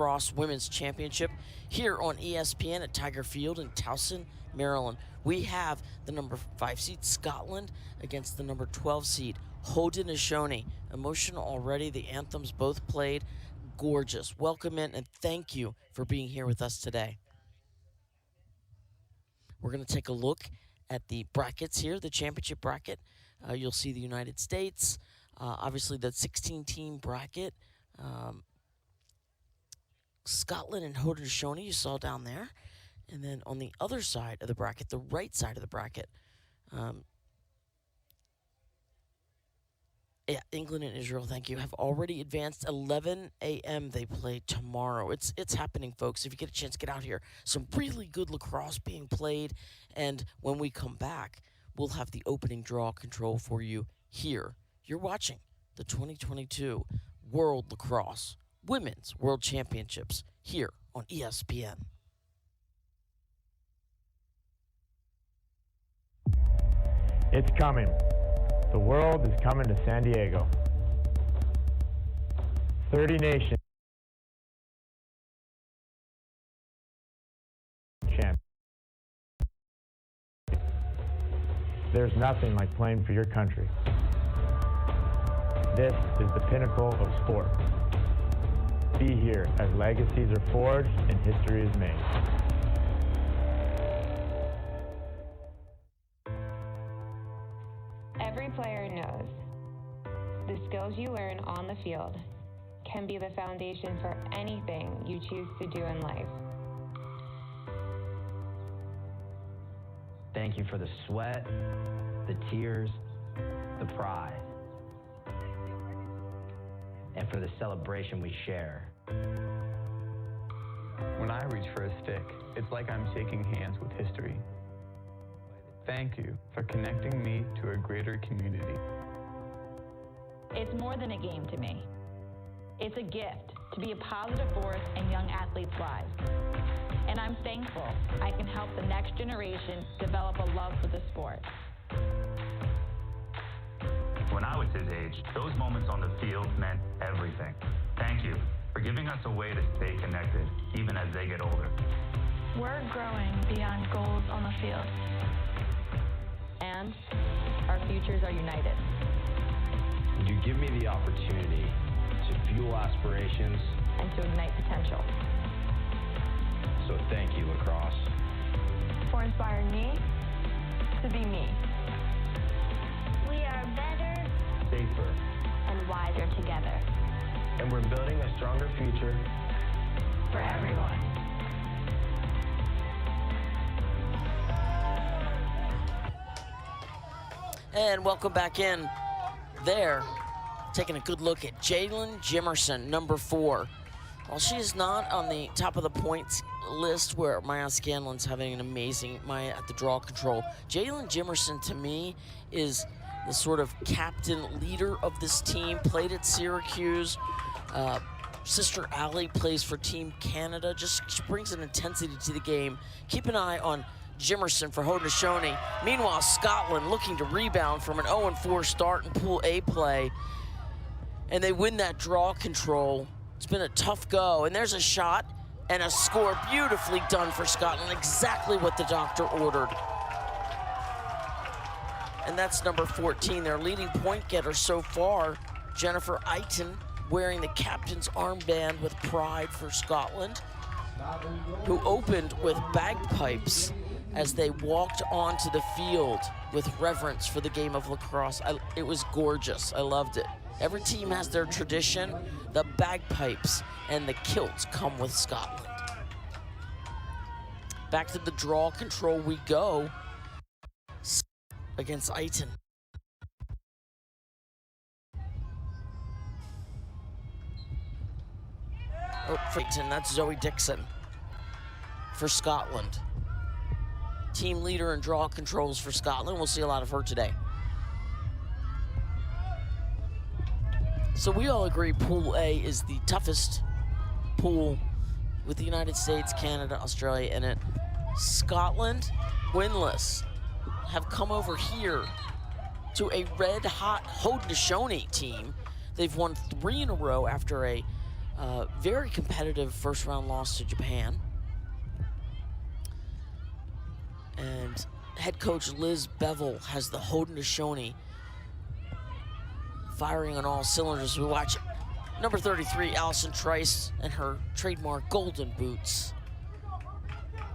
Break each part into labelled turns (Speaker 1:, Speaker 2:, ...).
Speaker 1: Lacrosse Women's Championship here on ESPN at Tiger Field in Towson, Maryland. We have the number 5 seed Scotland against the number 12 seed Haudenosaunee. Emotional already. The anthems both played. Gorgeous. Welcome in and thank you for being here with us today. We're going to take a look at the brackets here, the championship bracket. You'll see the United States, obviously the 16-team bracket. Scotland and Haudenosaunee you saw down there. And then on the other side of the bracket, the right side of the bracket, England and Israel, thank you, have already advanced. 11 a.m. they play tomorrow. It's happening, folks. If you get a chance, get out here. Some really good lacrosse being played. And when we come back, we'll have the opening draw control for you here. You're watching the 2022 World Lacrosse Women's World Championships here on ESPN.
Speaker 2: It's coming. The world is coming to San Diego. 30 nations. Champ. There's nothing like playing for your country. This is the pinnacle of sport. Be here as legacies are forged and history is made.
Speaker 3: Every player knows the skills you learn on the field can be the foundation for anything you choose to do in life.
Speaker 4: Thank you for the sweat, the tears, the pride, and for the celebration we share.
Speaker 5: When I reach for a stick, it's like I'm shaking hands with history. Thank you for connecting me to a greater community.
Speaker 6: It's more than a game to me. It's a gift to be a positive force in young athletes' lives. And I'm thankful I can help the next generation develop a love for the sport.
Speaker 7: When I was his age, those moments on the field meant everything. Thank you for giving us a way to stay connected, even as they get older.
Speaker 8: We're growing beyond goals on the field.
Speaker 6: And our futures are united.
Speaker 4: You give me the opportunity to fuel aspirations
Speaker 6: And to ignite potential.
Speaker 4: So thank you, Lacrosse.
Speaker 8: For inspiring me to be me.
Speaker 9: We are better,
Speaker 4: Safer.
Speaker 6: And wiser together.
Speaker 4: And we're building a stronger future
Speaker 8: For everyone.
Speaker 1: And welcome back in there. Taking a good look at Jalen Jimerson, number 4. While she is not on the top of the points list where Maya Scanlon's having an amazing Maya at the draw control, Jalen Jimerson to me is the sort of captain leader of this team. Played at Syracuse. Sister Allie plays for Team Canada. Just she brings an intensity to the game. Keep an eye on Jimerson for Haudenosaunee. Meanwhile, Scotland looking to rebound from an 0-4 start in Pool A play. And they win that draw control. It's been a tough go. And there's a shot and a score beautifully done for Scotland. Exactly what the doctor ordered. And that's number 14, their leading point getter so far, Jennifer Eiton, wearing the captain's armband with pride for Scotland, who opened with bagpipes as they walked onto the field with reverence for the game of lacrosse. It was gorgeous. I loved it. Every team has their tradition. The bagpipes and the kilts come with Scotland. Back to the draw control we go against Eiton. Oh, for Eiton, that's Zoe Dixon for Scotland. Team leader in draw controls for Scotland. We'll see a lot of her today. So we all agree Pool A is the toughest pool with the United States, Canada, Australia in it. Scotland, winless, have come over here to a red-hot Haudenosaunee team. They've won 3 in a row after a Very competitive first-round loss to Japan. And head coach Liz Bevel has the Haudenosaunee firing on all cylinders. We watch number 33, Allison Trice, and her trademark golden boots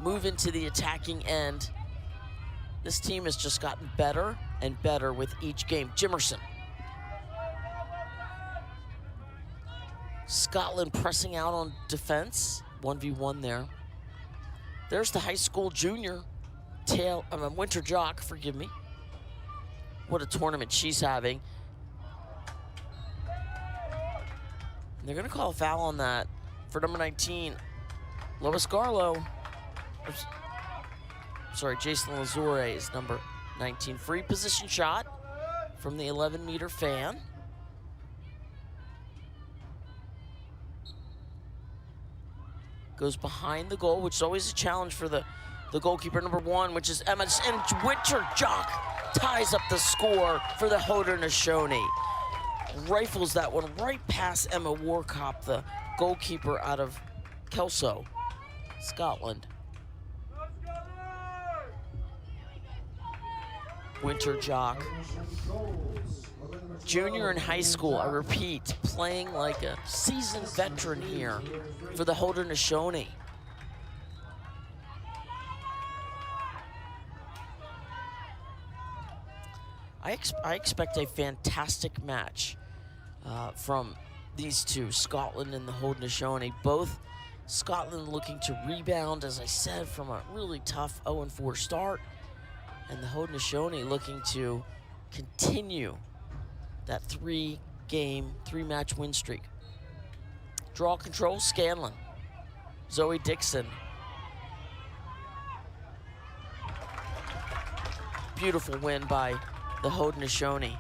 Speaker 1: move into the attacking end. This team has just gotten better and better with each game. Jimerson. Scotland pressing out on defense. 1v1 there. There's the high school junior, Winter Jock, forgive me. What a tournament she's having. And they're gonna call a foul on that for number 19, Lois Garlow. Sorry, Jason Lazure is number 19. Free position shot from the 11-meter fan. Goes behind the goal, which is always a challenge for the goalkeeper, number 1, which is Emma. And Winter Jock ties up the score for the Haudenosaunee. Rifles that one right past Emma Warkop, the goalkeeper out of Kelso, Scotland. Winter Jock. Junior in high school, I repeat, playing like a seasoned veteran here for the Haudenosaunee. I expect a fantastic match from these two, Scotland and the Haudenosaunee. Both Scotland looking to rebound, as I said, from a really tough 0-4 start, and the Haudenosaunee looking to continue that 3-match win streak. Draw control, Scanlon. Zoe Dixon. Beautiful win by the Haudenosaunee.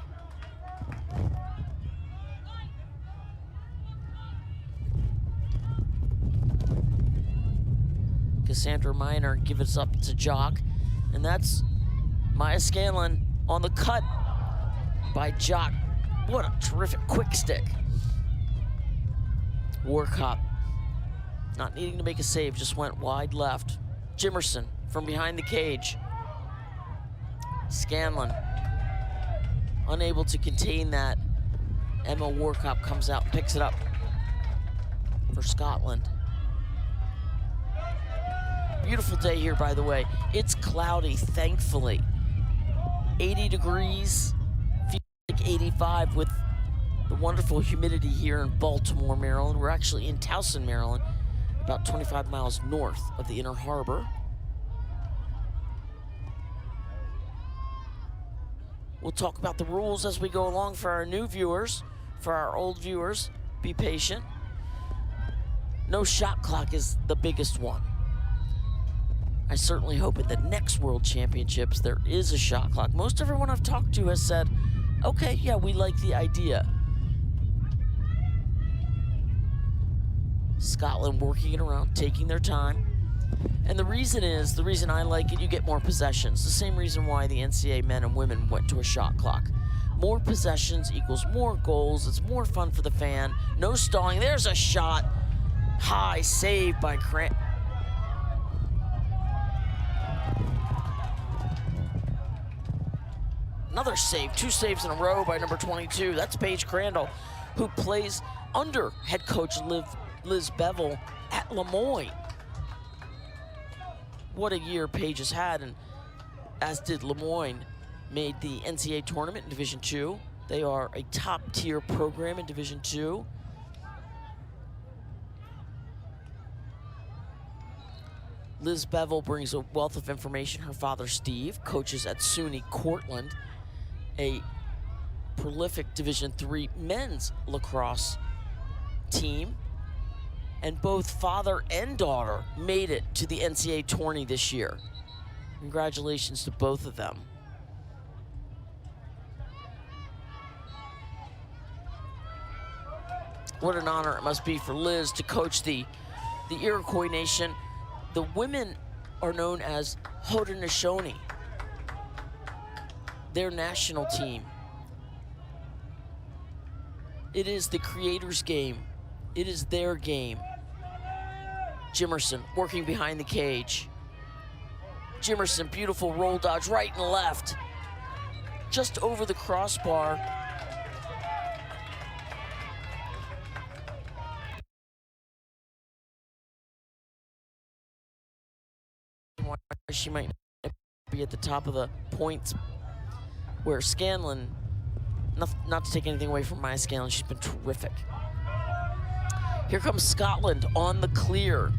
Speaker 1: Cassandra Miner gives up to Jock, and that's Maya Scanlon on the cut by Jock. What a terrific quick stick. Warkop, not needing to make a save, just went wide left. Jimerson from behind the cage. Scanlon, unable to contain that. Emma Warkop comes out and picks it up for Scotland. Beautiful day here, by the way. It's cloudy, thankfully. 80 degrees. 85 with the wonderful humidity here in Baltimore, Maryland. We're actually in Towson, Maryland, about 25 miles north of the Inner Harbor. We'll talk about the rules as we go along for our new viewers. For our old viewers, be patient. No shot clock is the biggest one. I certainly hope at the next World Championships there is a shot clock. Most everyone I've talked to has said, okay, yeah, we like the idea. Scotland working it around, taking their time. And the reason I like it, you get more possessions. The same reason why the NCAA men and women went to a shot clock. More possessions equals more goals. It's more fun for the fan. No stalling. There's a shot. High save by Cran. Another save, 2 saves in a row by number 22. That's Paige Crandall, who plays under head coach Liz Bevel at Lemoyne. What a year Paige has had, and as did Lemoyne, made the NCAA tournament in Division II. They are a top-tier program in Division II. Liz Bevel brings a wealth of information. Her father, Steve, coaches at SUNY Cortland, a prolific Division III men's lacrosse team. And both father and daughter made it to the NCAA tourney this year. Congratulations to both of them. What an honor it must be for Liz to coach the Iroquois Nation. The women are known as Haudenosaunee, their national team. It is the Creators Game It is their game. Jimerson working behind the cage. Jimerson, beautiful roll dodge, right and left. Just over the crossbar. She might be at the top of the points, where Scanlon, not to take anything away from Maya Scanlon, she's been terrific. Here comes Scotland on the clear.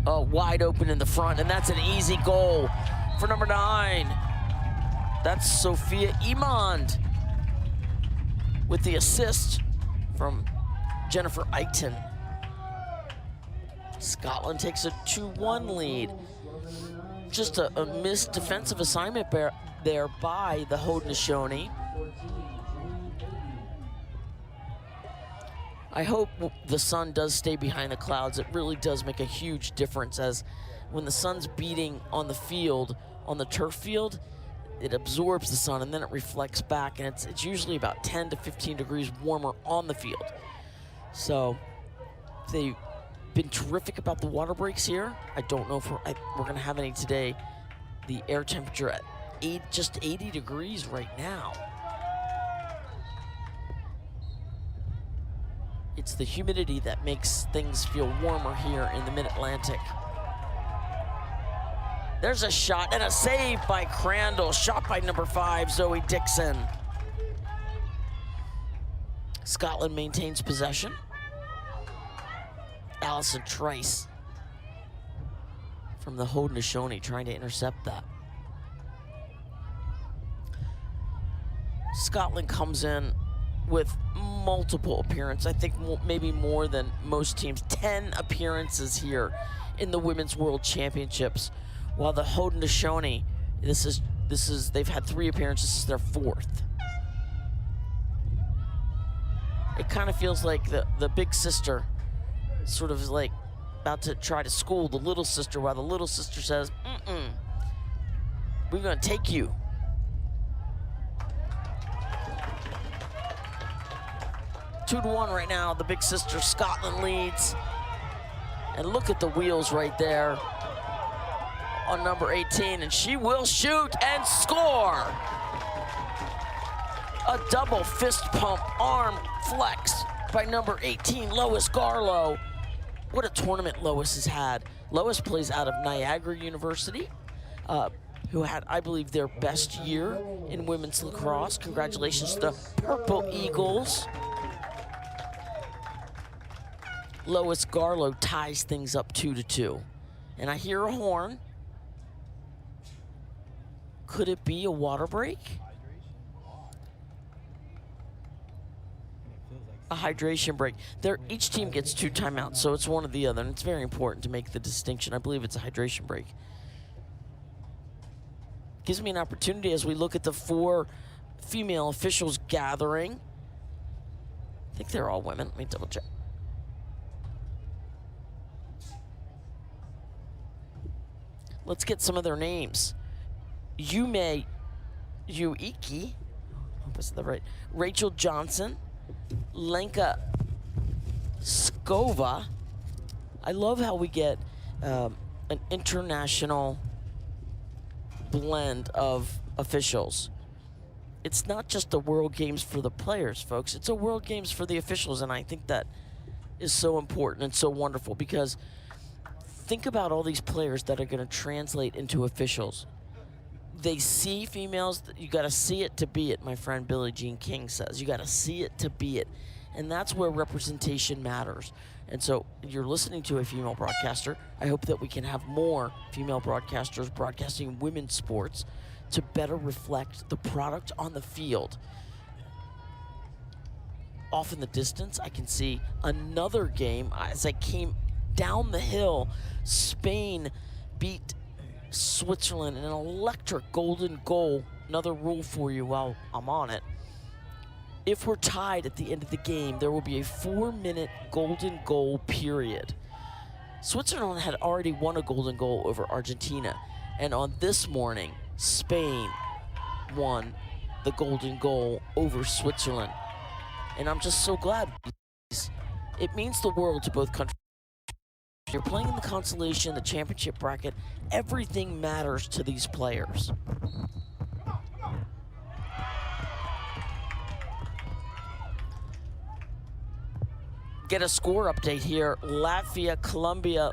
Speaker 1: Oh, wide open in the front, and that's an easy goal for number 9. That's Sophia Imond with the assist from Jennifer Eichten. Scotland takes a 2-1 lead. Just a missed defensive assignment there by the Haudenosaunee. I hope the sun does stay behind the clouds. It really does make a huge difference, as when the sun's beating on the field, on the turf field, it absorbs the sun and then it reflects back, and it's usually about 10 to 15 degrees warmer on the field. So they've been terrific about the water breaks here. I don't know if we're gonna have any today. The air temperature at just 80 degrees right now. It's the humidity that makes things feel warmer here in the Mid-Atlantic. There's a shot and a save by Crandall. Shot by number 5, Zoe Dixon. Scotland maintains possession. Allison Trice from the Haudenosaunee trying to intercept that. Scotland comes in with multiple appearances. I think maybe more than most teams. 10 appearances here in the Women's World Championships, while the Haudenosaunee, they've had 3 appearances. This is their 4th. It kind of feels like the big sister sort of is like about to try to school the little sister, while the little sister says, we're gonna take you. Two to 1 right now, the big sister. Scotland leads. And look at the wheels right there on number 18, and she will shoot and score. A double fist pump arm flex by number 18, Lois Garlow. What a tournament Lois has had. Lois plays out of Niagara University, who had, I believe, their best year in women's lacrosse. Congratulations to the Purple Eagles. Lois Garlow ties things up 2-2. And I hear a horn. Could it be a water break? A hydration break. Each team gets 2 timeouts, so it's one or the other, and it's very important to make the distinction. I believe it's a hydration break. Gives me an opportunity as we look at the 4 female officials gathering. I think they're all women. Let me double check. Let's get some of their names. Yume Uiki, I hope I said that right. Rachel Johnson, Lenka Skova. I love how we get an international blend of officials. It's not just the World Games for the players, folks. It's a World Games for the officials, and I think that is so important and so wonderful, because think about all these players that are going to translate into officials. They see females. You got to see it to be it, my friend Billie Jean King says. You got to see it to be it. And that's where representation matters. And so you're listening to a female broadcaster. I hope that we can have more female broadcasters broadcasting women's sports to better reflect the product on the field. Off in the distance, I can see another game. As I came down the hill, Spain beat Switzerland in an electric golden goal. Another rule for you while I'm on it. If we're tied at the end of the game, there will be a 4-minute golden goal period. Switzerland had already won a golden goal over Argentina, And on this morning, Spain won the golden goal over Switzerland. And I'm just so glad. It means the world to both countries. You're playing in the consolation, the championship bracket. Everything matters to these players. Get a score update here. Latvia, Colombia,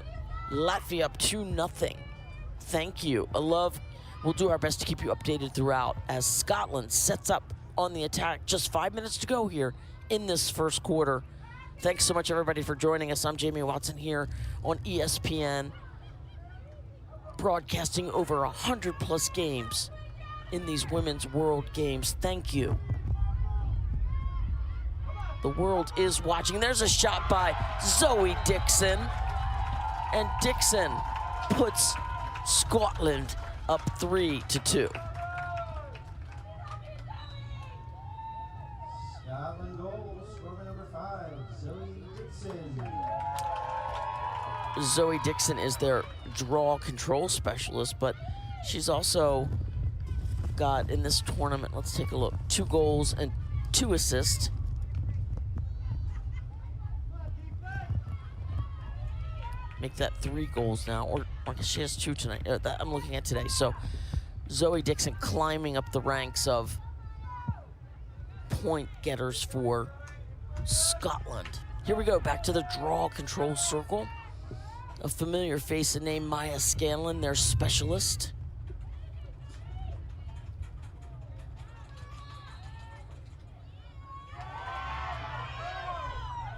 Speaker 1: Latvia up 2-0. Thank you. We'll do our best to keep you updated throughout as Scotland sets up on the attack. Just 5 minutes to go here in this first quarter. Thanks so much, everybody, for joining us. I'm Jamie Watson here on ESPN, broadcasting over 100+ games in these Women's World Games. Thank you. The world is watching. There's a shot by Zoe Dixon. And Dixon puts Scotland up 3-2.
Speaker 10: Scotland goal, scorer number 5, Zoe Dixon.
Speaker 1: Zoe Dixon is their draw control specialist, but she's also got in this tournament, let's take a look, 2 goals and 2 assists. Make that 3 goals now, or I guess she has 2 tonight. That I'm looking at today. So Zoe Dixon climbing up the ranks of point getters for Scotland. Here we go, back to the draw control circle. A familiar face named Maya Scanlon, their specialist.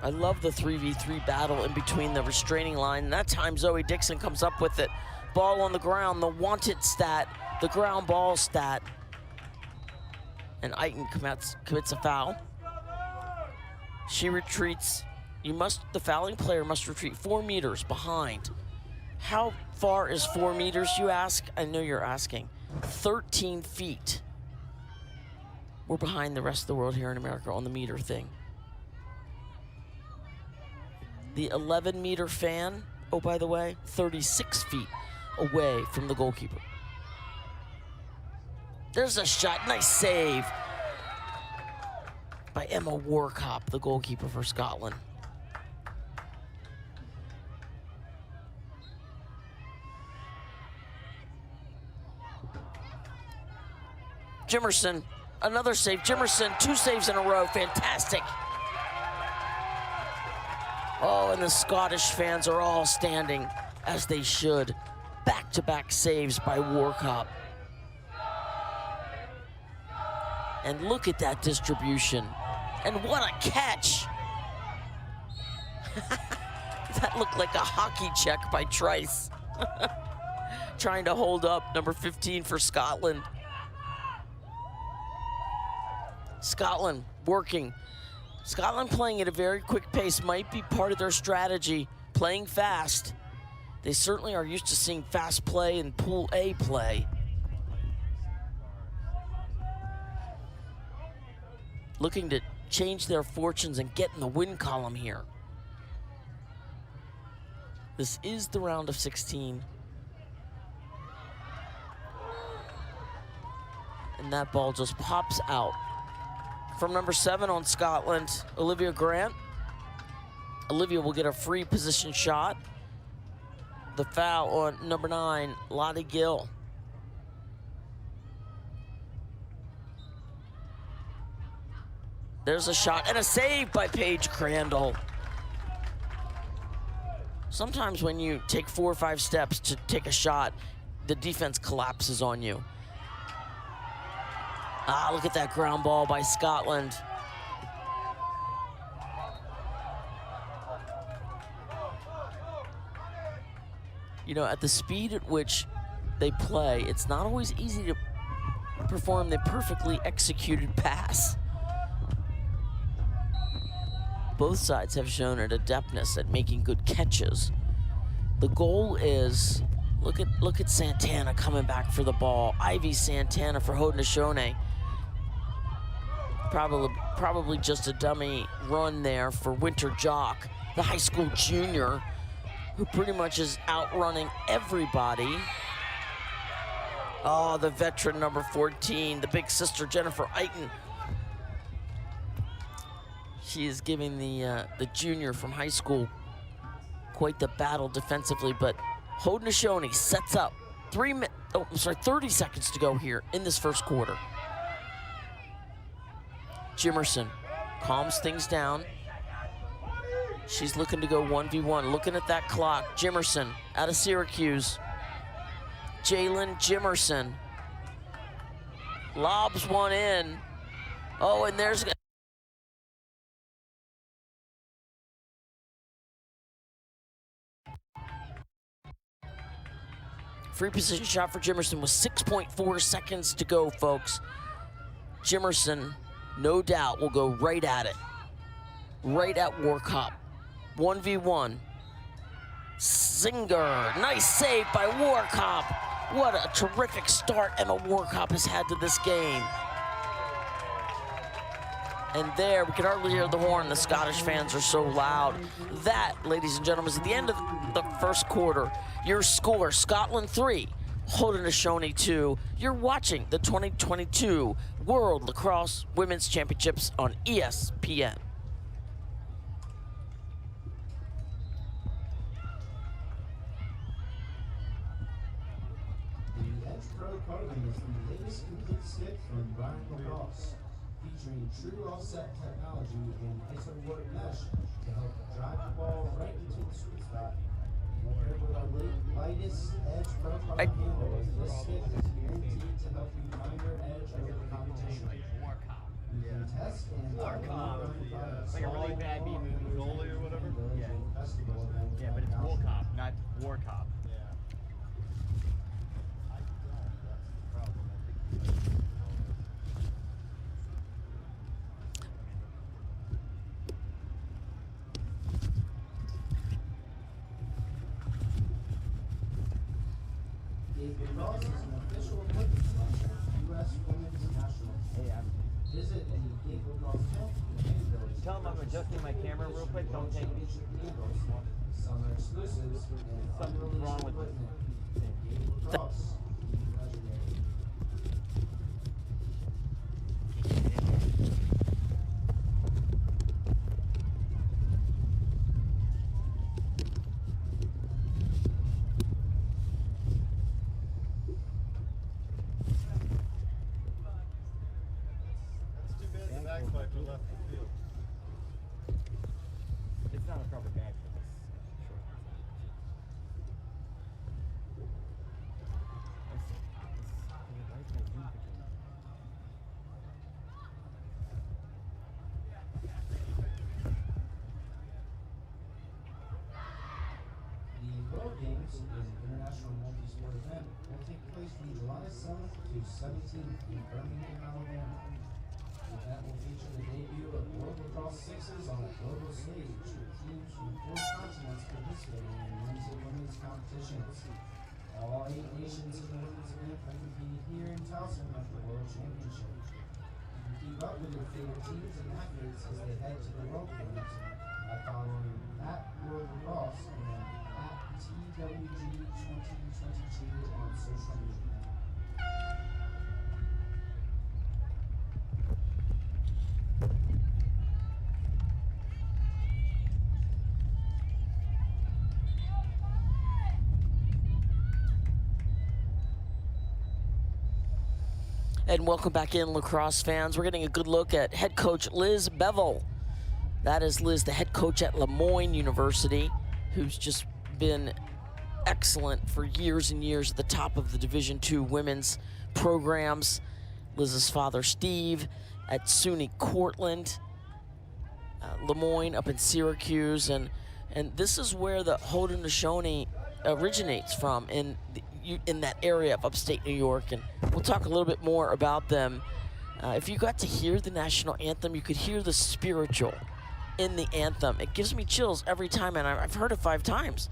Speaker 1: I love the 3v3 battle in between the restraining line. And that time Zoe Dixon comes up with it. Ball on the ground, the wanted stat, the ground ball stat. And Eichen commits a foul. She retreats. The fouling player must retreat 4 meters behind. How far is 4 meters, you ask? I know you're asking. 13 feet. We're behind the rest of the world here in America on the meter thing. The 11-meter fan, oh, by the way, 36 feet away from the goalkeeper. There's a shot, nice save by Emma Warkop, the goalkeeper for Scotland. Jimerson, another save. Jimerson, 2 saves in a row, fantastic. Oh, and the Scottish fans are all standing, as they should. Back-to-back saves by Warkop. And look at that distribution. And what a catch! That looked like a hockey check by Trice. Trying to hold up number 15 for Scotland. Scotland working. Scotland playing at a very quick pace might be part of their strategy, playing fast. They certainly are used to seeing fast play and Pool A play. Looking to change their fortunes and get in the win column here. This is the round of 16. And that ball just pops out. From number 7 on Scotland, Olivia Grant. Olivia will get a free position shot. The foul on number 9, Lottie Gill. There's a shot and a save by Paige Crandall. Sometimes when you take 4 or 5 steps to take a shot, the defense collapses on you. Ah, look at that ground ball by Scotland. You know, at the speed at which they play, it's not always easy to perform the perfectly executed pass. Both sides have shown an adeptness at making good catches. The goal is, look at Santana coming back for the ball. Ivy Santana for Haudenosaunee. Probably just a dummy run there for Winter Jock, the high school junior, who pretty much is outrunning everybody. Oh, the veteran number 14, the big sister, Jennifer Eichen. She is giving the junior from high school quite the battle defensively, but Haudenosaunee sets up 30 seconds to go here in this first quarter. Jimerson calms things down. She's looking to go 1v1, looking at that clock. Jimerson out of Syracuse. Jalen Jimerson lobs one in. Oh, and there's free position shot for Jimerson with 6.4 seconds to go, folks. Jimerson, no doubt, will go right at it. Right at Warcop. 1v1. Singer, nice save by Warcop. What a terrific start Emma Warcop has had to this game. And there, we can hardly hear the horn. The Scottish fans are so loud. That, ladies and gentlemen, is at the end of the first quarter. Your score, Scotland 3, Haudenosaunee 2. You're watching the 2022 World Lacrosse Women's Championships on ESPN.
Speaker 10: The Edge Pro clothing is the latest complete stick from Lacrosse, featuring true offset technology and iso-work mesh to help drive the ball right into the sweet spot. Paired with our lightest Edge Pro product handle, this stick is guaranteed to help you find your edge over the competition. You can test and
Speaker 11: like a really bad beat moving goalie or whatever. Yeah, but it's Warcop, not Warcop.
Speaker 10: Lacrosse is an official equipment sponsor of U.S. Women's National. Visit the Gate Lacrosse Village.
Speaker 11: Tell them I'm adjusting my camera real quick. Don't take me.
Speaker 10: Some exclusives and
Speaker 11: Something's wrong with it.
Speaker 10: Gate Lacrosse. Legendary.
Speaker 11: It's not a proper bag for this.
Speaker 10: The World Games is an international multi-sport event that will take place from July 7th to 17th in Birmingham, Alabama. The event will feature the debut of World Lacrosse Sixes on a global stage, with teams from 4 continents participating in men's and women's competitions. All 8 nations in the women's event will compete here in Towson at the World Championship. You can keep up with your favorite teams and athletes as they head to the World Games by following @World Lacrosse and @TWG2022 on social media.
Speaker 1: And welcome back in, lacrosse fans. We're getting a good look at head coach Liz Bevel. That is Liz, the head coach at Lemoyne University, who's just been excellent for years and years at the top of the Division II women's programs. Liz's father, Steve, at SUNY Cortland, Lemoyne up in Syracuse, and this is where the Haudenosaunee originates from in that area of upstate New York, and we'll talk a little bit more about them. If you got to hear the national anthem, you could hear the spiritual in the anthem. It gives me chills every time, and I've heard it 5 times,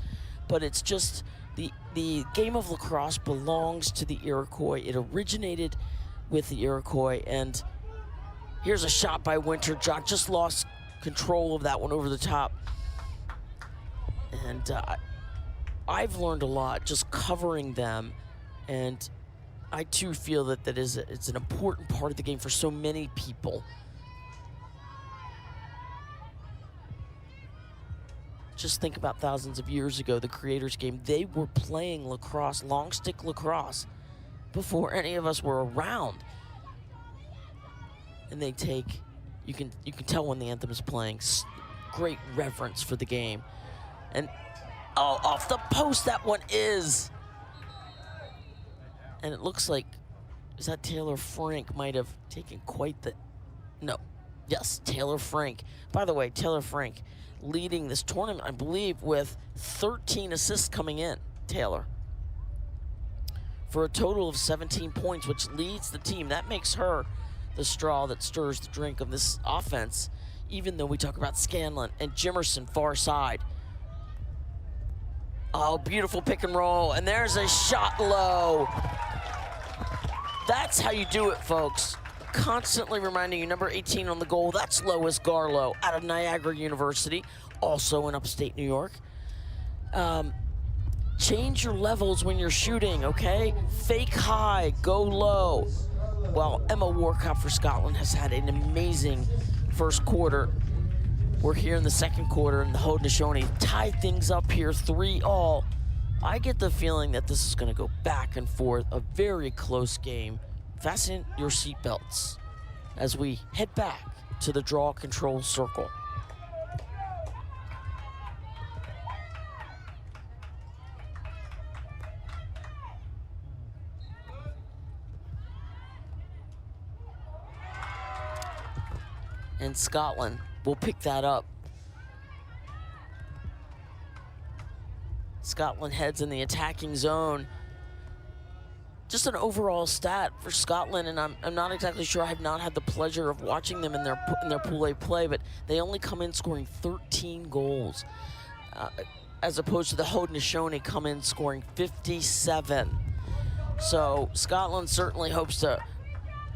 Speaker 1: but it's just the game of lacrosse belongs to the Iroquois. It originated with the Iroquois, and here's a shot by Winterjock. Just lost control of that one over the top, and I've learned a lot just covering them, and I too feel that it's an important part of the game for so many people. Just think about thousands of years ago, the creators game, they were playing lacrosse, long stick lacrosse, before any of us were around. And they take, you can tell when the anthem is playing, great reverence for the game. And oh, off the post that one is. And it looks like, is that Taylor Frank might have taken quite the, no, yes, Taylor Frank. By the way, Taylor Frank leading this tournament, I believe, with 13 assists coming in, Taylor, for a total of 17 points, which leads the team. That makes her the straw that stirs the drink of this offense, even though we talk about Scanlon and Jimerson far side. Oh, beautiful pick and roll, and there's a shot low. That's how you do it, folks. Constantly reminding you, number 18 on the goal, that's Lois Garlow out of Niagara University, also in upstate New York. Change your levels when you're shooting, okay? Fake high, go low. Well, Emma Warcop for Scotland has had an amazing first quarter. We're here in the second quarter, and the Haudenosaunee tied things up here 3-all. I get the feeling that this is going to go back and forth, a very close game. Fasten your seatbelts as we head back to the draw control circle. And Scotland will pick that up. Scotland heads in the attacking zone. Just an overall stat for Scotland, and I'm not exactly sure. I have not had the pleasure of watching them in their Pool A play, but they only come in scoring 13 goals, as opposed to the Haudenosaunee come in scoring 57. So Scotland certainly hopes to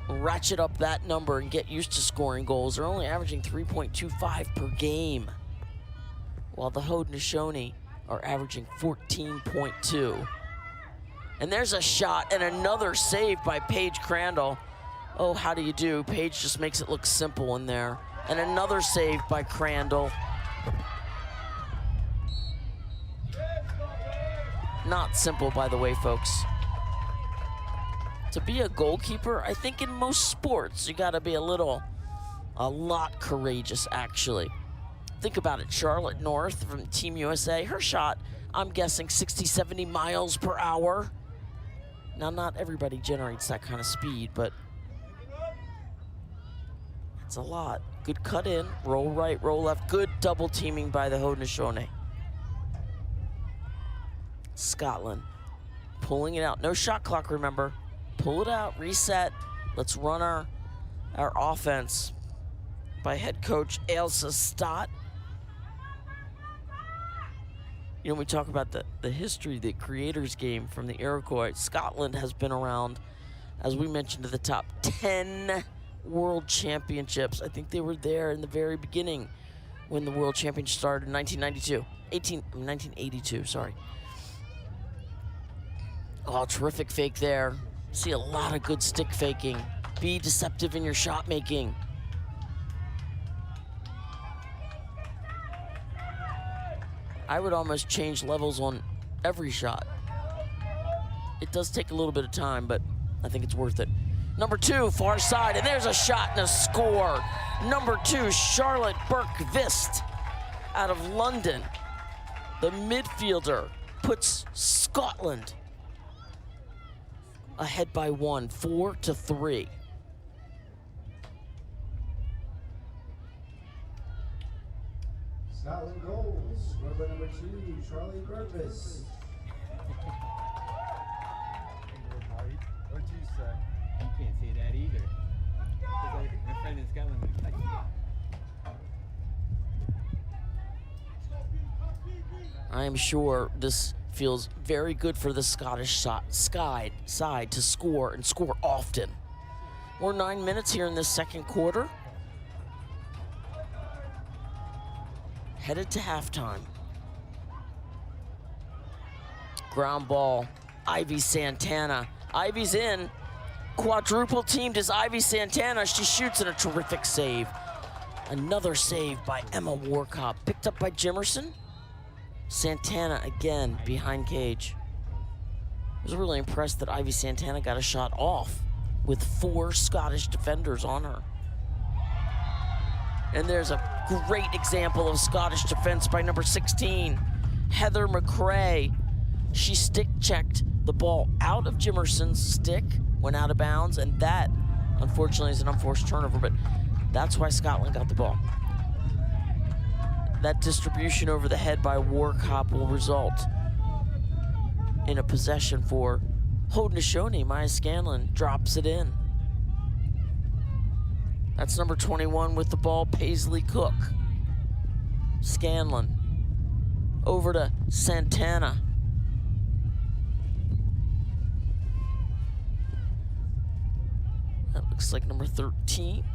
Speaker 1: ratchet up that number and get used to scoring goals. They're only averaging 3.25 per game, while the Haudenosaunee are averaging 14.2. And there's a shot and another save by Paige Crandall. Oh, how do you do? Paige just makes it look simple in there. And another save by Crandall. Not simple, by the way, folks. To be a goalkeeper, I think in most sports, you gotta be a lot courageous, actually. Think about it, Charlotte North from Team USA, her shot, I'm guessing 60, 70 miles per hour. Now, not everybody generates that kind of speed, but it's a lot. Good cut in, roll right, roll left. Good double teaming by the Haudenosaunee. Scotland pulling it out. No shot clock, remember. Pull it out, reset. Let's run our offense by head coach Ailsa Stott. You know, we talk about the history, the creators game from the Iroquois. Scotland has been around, as we mentioned, to the top 10 world championships. I think they were there in the very beginning when the world championship started in 1982, sorry. Oh, terrific fake there. See a lot of good stick faking. Be deceptive in your shot making. I would almost change levels on every shot. It does take a little bit of time, but I think it's worth it. Number 2, far side, and there's a shot and a score. Number 2, Charlotte Burke-Vist out of London. The midfielder puts Scotland ahead by 1, 4-3.
Speaker 10: Scotland goals, scored by number 2, Charlie Burgess.
Speaker 11: What'd you say? You can't say that either. Because my friend in Scotland would catch you.
Speaker 1: I am sure this feels very good for the Scottish side to score and score often. We're 9 minutes here in this second quarter. Headed to halftime. Ground ball, Ivy Santana Ivy's in. Quadruple teamed is Ivy Santana. She shoots and a terrific save. Another save by Emma Warkop. Picked up by Jimerson. Santana again behind cage. I was really impressed that Ivy Santana got a shot off with 4 Scottish defenders on her. And there's a great example of Scottish defense by number 16, Heather McRae. She stick checked the ball out of Jimerson's stick, went out of bounds, and that, unfortunately, is an unforced turnover, but that's why Scotland got the ball. That distribution over the head by Warkop will result in a possession for Haudenosaunee. Maya Scanlon drops it in. That's number 21 with the ball, Paisley Cook. Scanlon over to Santana. That looks like number 13.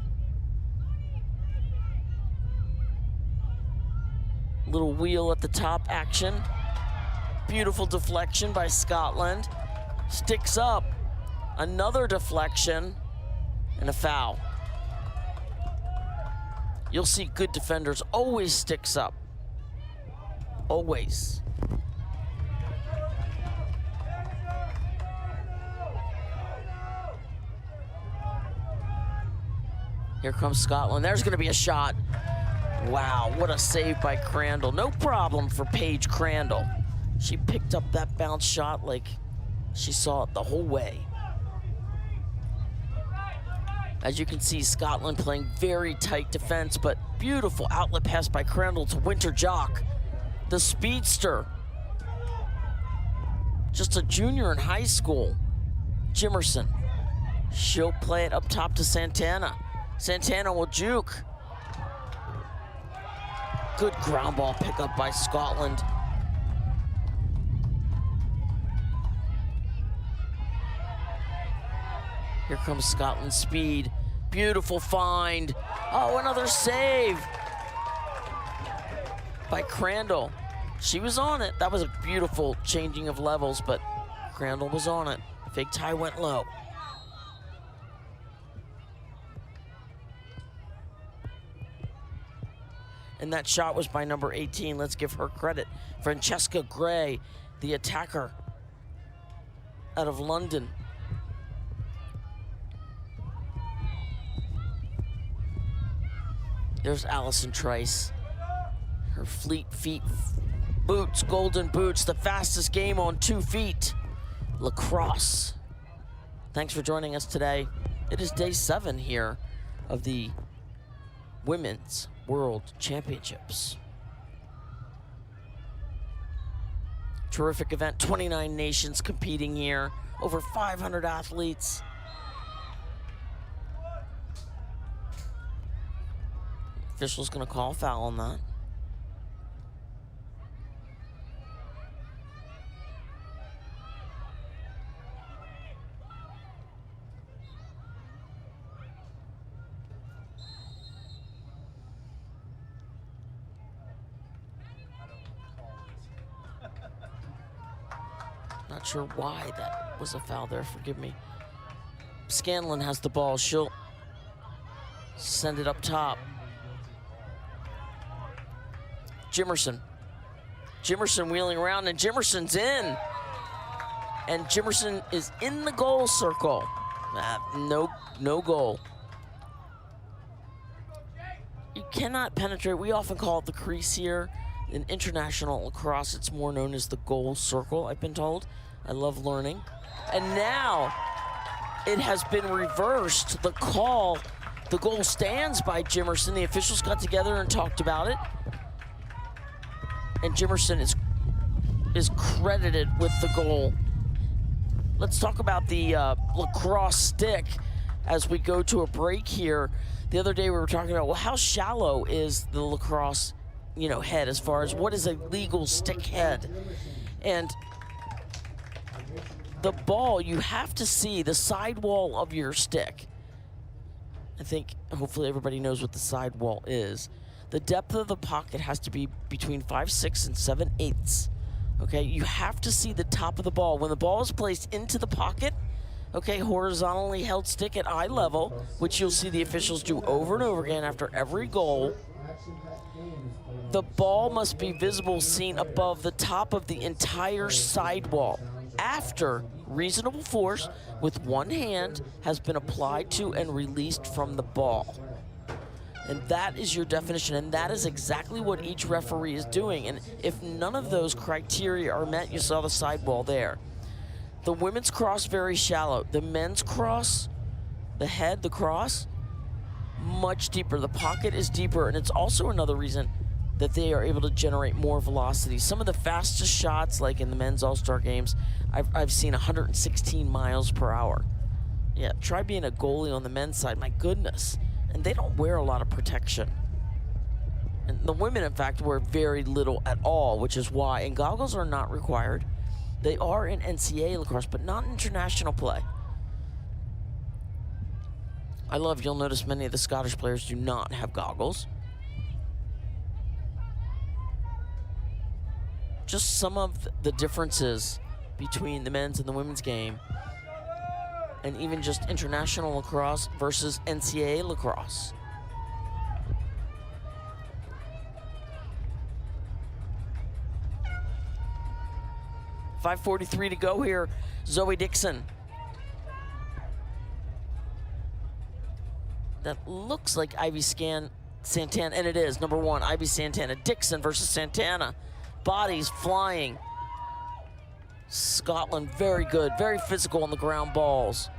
Speaker 1: Little wheel at the top action. Beautiful deflection by Scotland. Sticks up. Another deflection and a foul. You'll see good defenders always sticks up. Always. Here comes Scotland. There's going to be a shot. Wow, what a save by Crandall. No problem for Paige Crandall. She picked up that bounce shot like she saw it the whole way. As you can see, Scotland playing very tight defense, but beautiful outlet pass by Crandall to Winter Jock, the speedster. Just a junior in high school. Jimerson. She'll play it up top to Santana. Santana will juke. Good ground ball pickup by Scotland. Here comes Scotland's speed. Beautiful find. Oh, another save by Crandall. She was on it. That was a beautiful changing of levels, but Crandall was on it. Fake tie went low. And that shot was by number 18. Let's give her credit. Francesca Gray, the attacker out of London. There's Allison Trice. Her fleet feet boots, golden boots, the fastest game on 2 feet. Lacrosse. Thanks for joining us today. It is day 7 here of the Women's World Championships. Terrific event, 29 nations competing here, over 500 athletes. Official's gonna call a foul on that. Not sure why that was a foul there, forgive me. Scanlon has the ball, she'll send it up top. Jimerson. Jimerson wheeling around, and Jimerson's in. And Jimerson is in the goal circle. No goal. You cannot penetrate. We often call it the crease here. In international lacrosse, it's more known as the goal circle, I've been told. I love learning. And now it has been reversed. The call, the goal stands by Jimerson. The officials got together and talked about it. And Jimerson is credited with the goal. Let's talk about the lacrosse stick as we go to a break here. The other day we were talking about, well, how shallow is the lacrosse, head as far as what is a legal stick head? And the ball, you have to see the sidewall of your stick. I think hopefully everybody knows what the sidewall is. The depth of the pocket has to be between 5/6 and 7/8. Okay, you have to see the top of the ball. When the ball is placed into the pocket, Okay, horizontally held stick at eye level, which you'll see the officials do over and over again after every goal. The ball must be visible, seen above the top of the entire sidewall after reasonable force with one hand has been applied to and released from the ball. And that is your definition, and that is exactly what each referee is doing. And if none of those criteria are met, you saw the sidewall there. The women's cross, very shallow. The men's cross, the head, the cross, much deeper. The pocket is deeper, and it's also another reason that they are able to generate more velocity. Some of the fastest shots, like in the men's all-star games, I've seen 116 miles per hour. Yeah, try being a goalie on the men's side, my goodness. And they don't wear a lot of protection. And the women, in fact, wear very little at all, which is why, and goggles are not required. They are in NCAA lacrosse, but not in international play. You'll notice many of the Scottish players do not have goggles. Just some of the differences between the men's and the women's game, and even just international lacrosse versus NCAA lacrosse. .543 to go here. Zoe Dixon. That looks like Ivy Santana, and it is, number 1, Ivy Santana. Dixon versus Santana. Bodies flying. Scotland, very good, very physical on the ground balls.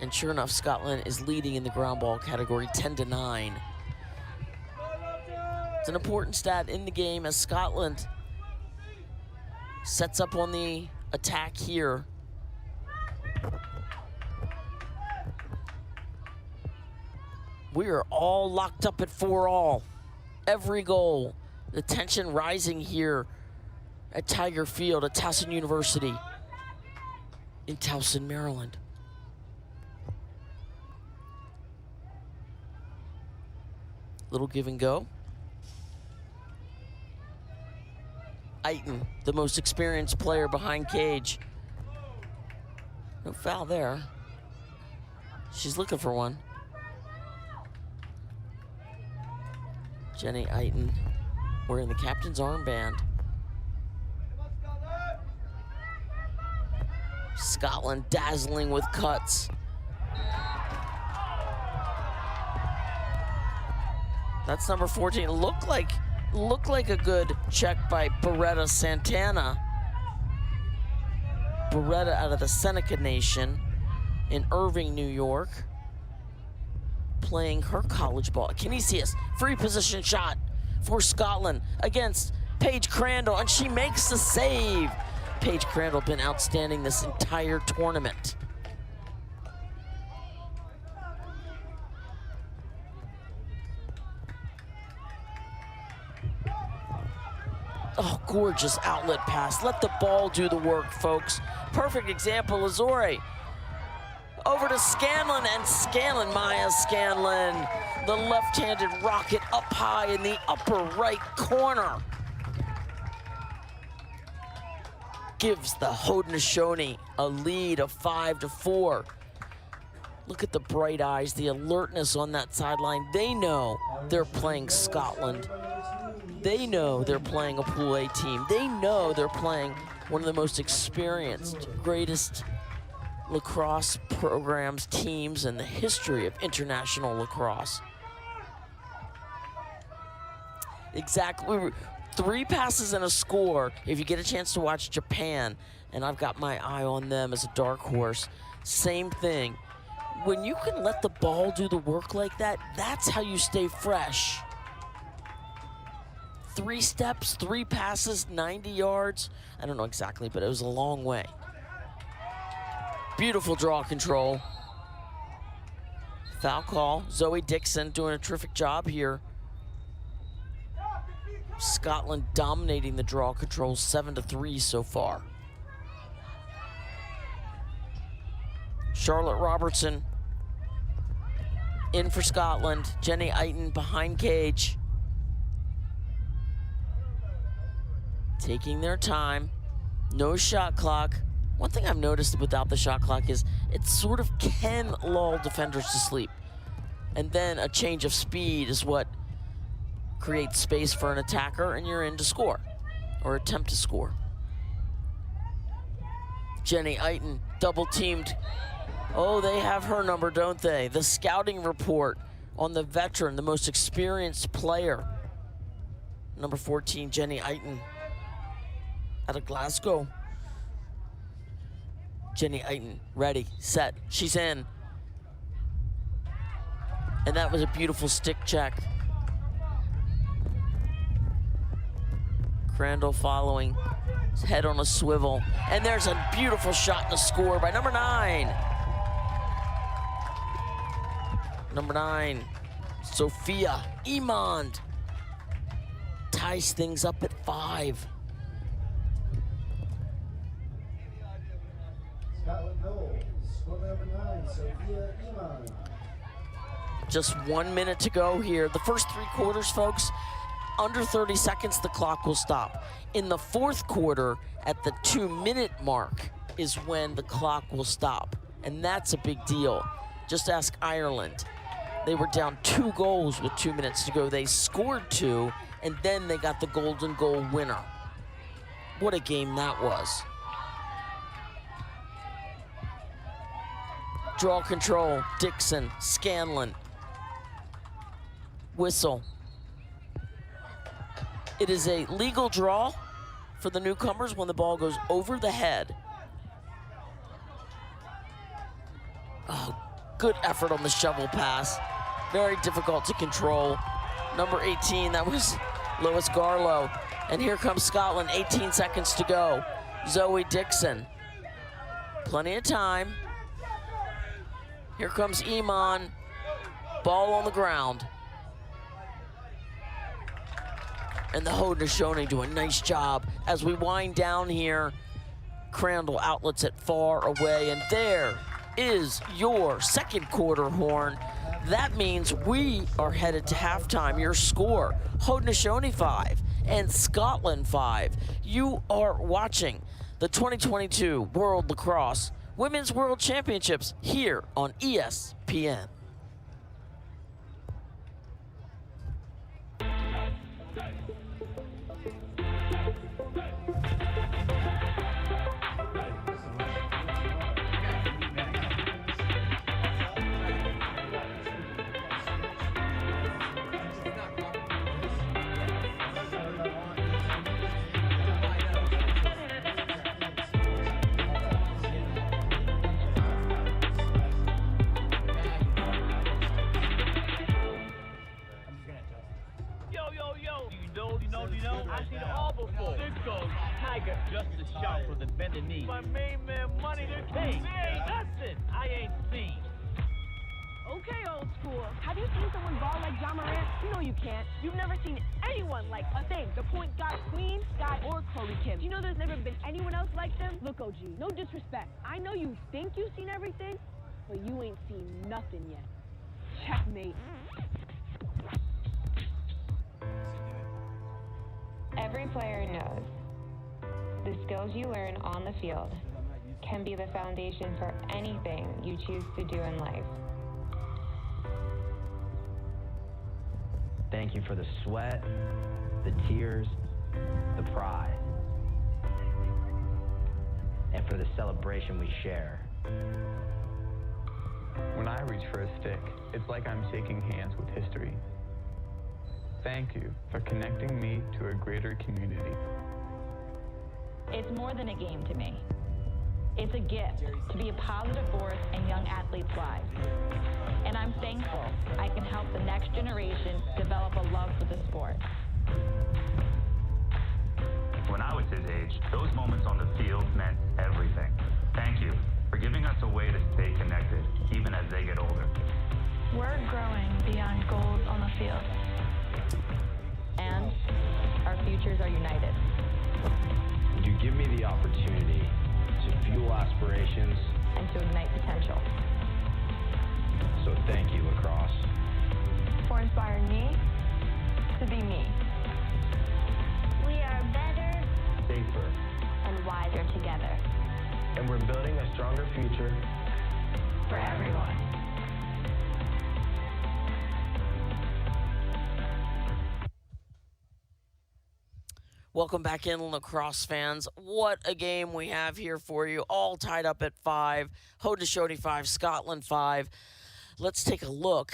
Speaker 1: And sure enough, Scotland is leading in the ground ball category 10-9. It's an important stat in the game as Scotland sets up on the attack here. We are all locked up at 4-all. Every goal. The tension rising here at Tiger Field at Towson University in Towson, Maryland. Little give and go. Aiton, the most experienced player behind cage. No foul there. She's looking for one. Jenny Aiton wearing the captain's armband. Scotland dazzling with cuts. That's number 14. Looked like a good check by Beretta Santana. Beretta out of the Seneca Nation in Irving, New York, playing her college ball. Canisius, free position shot for Scotland against Paige Crandall, and she makes the save. Paige Crandall been outstanding this entire tournament. Oh, gorgeous outlet pass. Let the ball do the work, folks. Perfect example, Azore. Over to Scanlon, and Scanlon, Maya Scanlon, the left-handed rocket up high in the upper right corner. Gives the Haudenosaunee a lead of 5-4. Look at the bright eyes, the alertness on that sideline. They know they're playing Scotland. They know they're playing a Pool A team. They know they're playing one of the most experienced, greatest lacrosse programs, teams in the history of international lacrosse. Exactly. 3 passes and a score. If you get a chance to watch Japan, and I've got my eye on them as a dark horse, same thing. When you can let the ball do the work like that, that's how you stay fresh. 3 steps, 3 passes, 90 yards. I don't know exactly, but it was a long way. Beautiful draw control. Foul call. Zoe Dixon doing a terrific job here. Scotland dominating the draw control 7-3 so far. Charlotte Robertson in for Scotland. Jenny Aiton behind cage. taking their time. No shot clock. One thing I've noticed without the shot clock is it sort of can lull defenders to sleep. And then a change of speed is what creates space for an attacker, and you're in to score, or attempt to score. Jenny Eiton double teamed. Oh, they have her number, don't they? The scouting report on the veteran, the most experienced player. Number 14, Jenny Eiton, out of Glasgow. Jenny Eiton, ready, set, she's in. And that was a beautiful stick check. Crandall following, his head on a swivel. And there's a beautiful shot and a score by number 9. Number 9, Sophia Emond ties things up at 5.
Speaker 10: Scotland goal, score number 9, Sophia Emond.
Speaker 1: Just 1 minute to go here. The first 3 quarters, folks, under 30 seconds, the clock will stop. In the 4th quarter, at the 2-minute mark, is when the clock will stop. And that's a big deal. Just ask Ireland. They were down 2 goals with 2 minutes to go. They scored 2, and then they got the golden goal winner. What a game that was. Draw control, Dixon, Scanlon. Whistle. It is a legal draw for the newcomers when the ball goes over the head. Oh, good effort on the shovel pass. Very difficult to control. Number 18, that was Lois Garlow. And here comes Scotland, 18 seconds to go. Zoe Dixon. Plenty of time. Here comes Iman. Ball on the ground. And the Haudenosaunee do a nice job as we wind down here. Crandall outlets it far away, and there is your second quarter horn. That means we are headed to halftime. Your score, Haudenosaunee 5 and Scotland 5. You are watching the 2022 World Lacrosse Women's World Championships here on ESPN.
Speaker 11: I've seen it all before. Cisco's Tiger, just a shout for the bended knee. My main man, Money the King. Hey, nothing I ain't seen.
Speaker 8: Okay, old school. Have you seen someone ball like John Morant? No, you can't. You've never seen anyone like a thing. The point guard Queen, Scott, or Chloe Kim. You know there's never been anyone else like them? Look, OG, no disrespect. I know you think you've seen everything, but you ain't seen nothing yet. Checkmate.
Speaker 3: Every player knows the skills you learn on the field can be the foundation for anything you choose to do in life.
Speaker 4: Thank you for the sweat, the tears, the pride, and for the celebration we share.
Speaker 5: When I reach for a stick, it's like I'm shaking hands with history. Thank you for connecting me to a greater community.
Speaker 6: It's more than a game to me. It's a gift to be a positive force in young athletes' lives. And I'm thankful I can help the next generation develop a love for the sport.
Speaker 7: When I was his age, those moments on the field meant everything. Thank you for giving us a way to stay connected, even as they get older.
Speaker 8: We're growing beyond goals on the field.
Speaker 6: And our futures are united.
Speaker 4: You give me the opportunity to fuel aspirations
Speaker 6: And to ignite potential.
Speaker 4: So thank you, Lacrosse.
Speaker 8: For inspiring me to be me.
Speaker 9: We are better
Speaker 2: safer,
Speaker 3: and wiser together.
Speaker 4: And we're building a stronger future
Speaker 3: For everyone.
Speaker 1: Welcome back in, lacrosse fans. What a game we have here for you. All tied up at 5. Haudenosaunee 5, Scotland 5. Let's take a look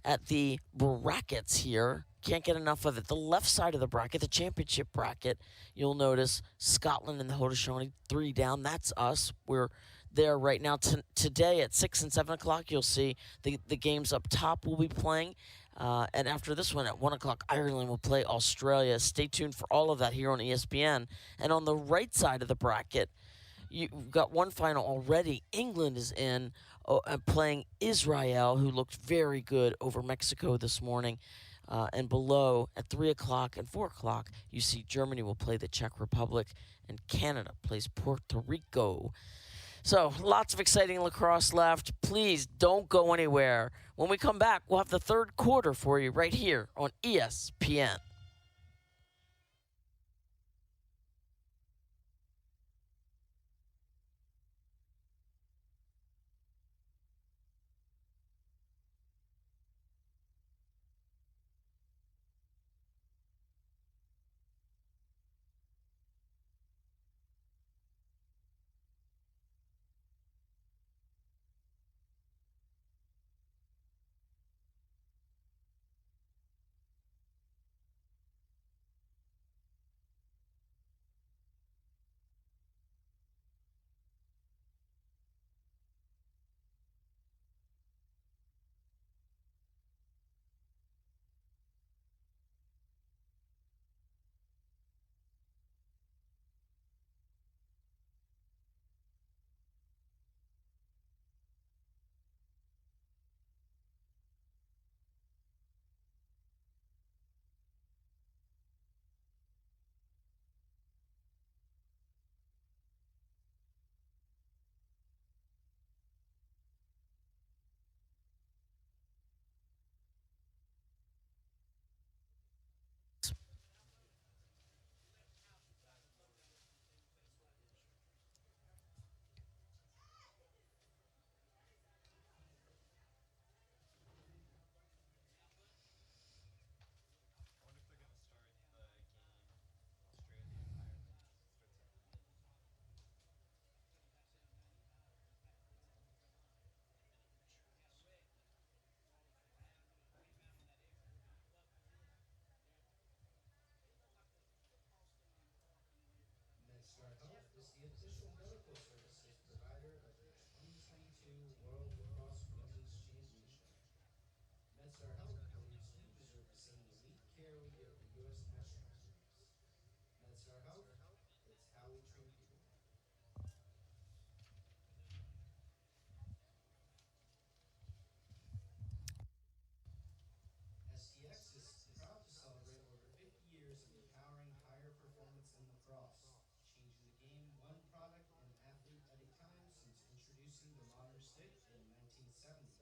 Speaker 1: at the brackets here. Can't get enough of it. The left side of the bracket, the championship bracket, you'll notice Scotland and the Haudenosaunee 3 down. That's us. We're there right now. Today at 6 and 7 o'clock, you'll see the games up top we'll be playing. And after this one at 1 o'clock, Ireland will play Australia. Stay tuned for all of that here on ESPN. And on the right side of the bracket, you've got one final already. England is in playing Israel, who looked very good over Mexico this morning. And below at 3 o'clock and 4 o'clock, you see Germany will play the Czech Republic and Canada plays Puerto Rico. So lots of exciting lacrosse left. Please don't go anywhere. When we come back, we'll have the third quarter for you right here on ESPN.
Speaker 10: MedStar Health is the official medical services provider of the 2022 World Lacrosse Women's Championship. MedStar Health believes you deserve the same elite care we give the U.S. national teams. MedStar Health, it's how we treat people. STX is proud to celebrate over 50 years of empowering higher performance in lacrosse, changing the game one product and athlete at a time since introducing the modern stick in 1970.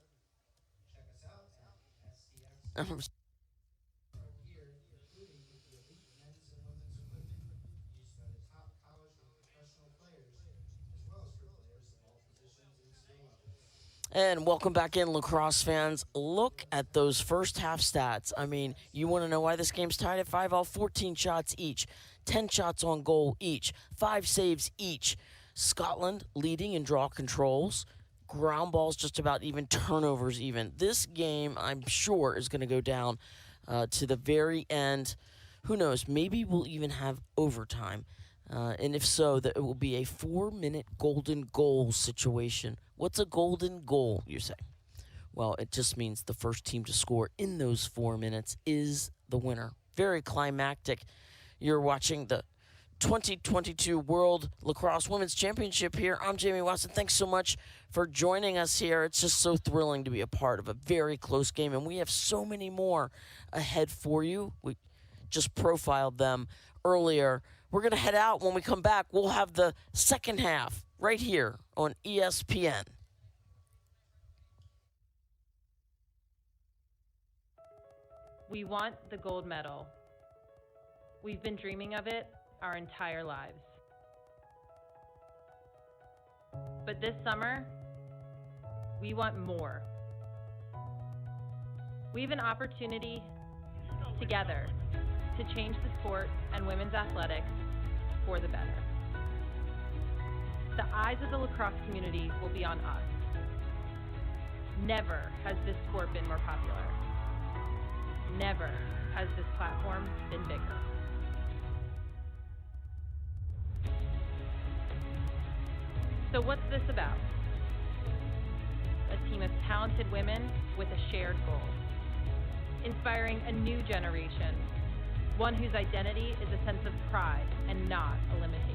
Speaker 10: Check us out at STX. Our gear, including the elite men's and women's equipment used by the top college and professional players, as well as for players of all positions and skill levels.
Speaker 1: And welcome back in, lacrosse fans. Look at those first half stats. I mean, you want to know why this game's tied at 5 all? 14 shots each, 10 shots on goal each, 5 saves each. Scotland leading in draw controls, ground balls just about even, turnovers even. This game, I'm sure, is going to go down to the very end. Who knows? Maybe we'll even have overtime. And if so, that it will be a 4-minute golden goal situation. What's a golden goal, you say? Well, it just means the first team to score in those 4 minutes is the winner. Very climactic. You're watching the 2022 World Lacrosse Women's Championship here. I'm Jamie Watson. Thanks so much for joining us here. It's just so thrilling to be a part of a very close game, and we have so many more ahead for you. We just profiled them earlier. We're going to head out. When we come back, we'll have the second half right here on ESPN.
Speaker 12: We want the gold medal. We've been dreaming of it our entire lives. But this summer, we want more. We have an opportunity together to change the sport and women's athletics for the better. The eyes of the lacrosse community will be on us. Never has this sport been more popular. Never has this platform been bigger. So what's this about? A team of talented women with a shared goal. Inspiring a new generation, one whose identity is a sense of pride and not a limitation.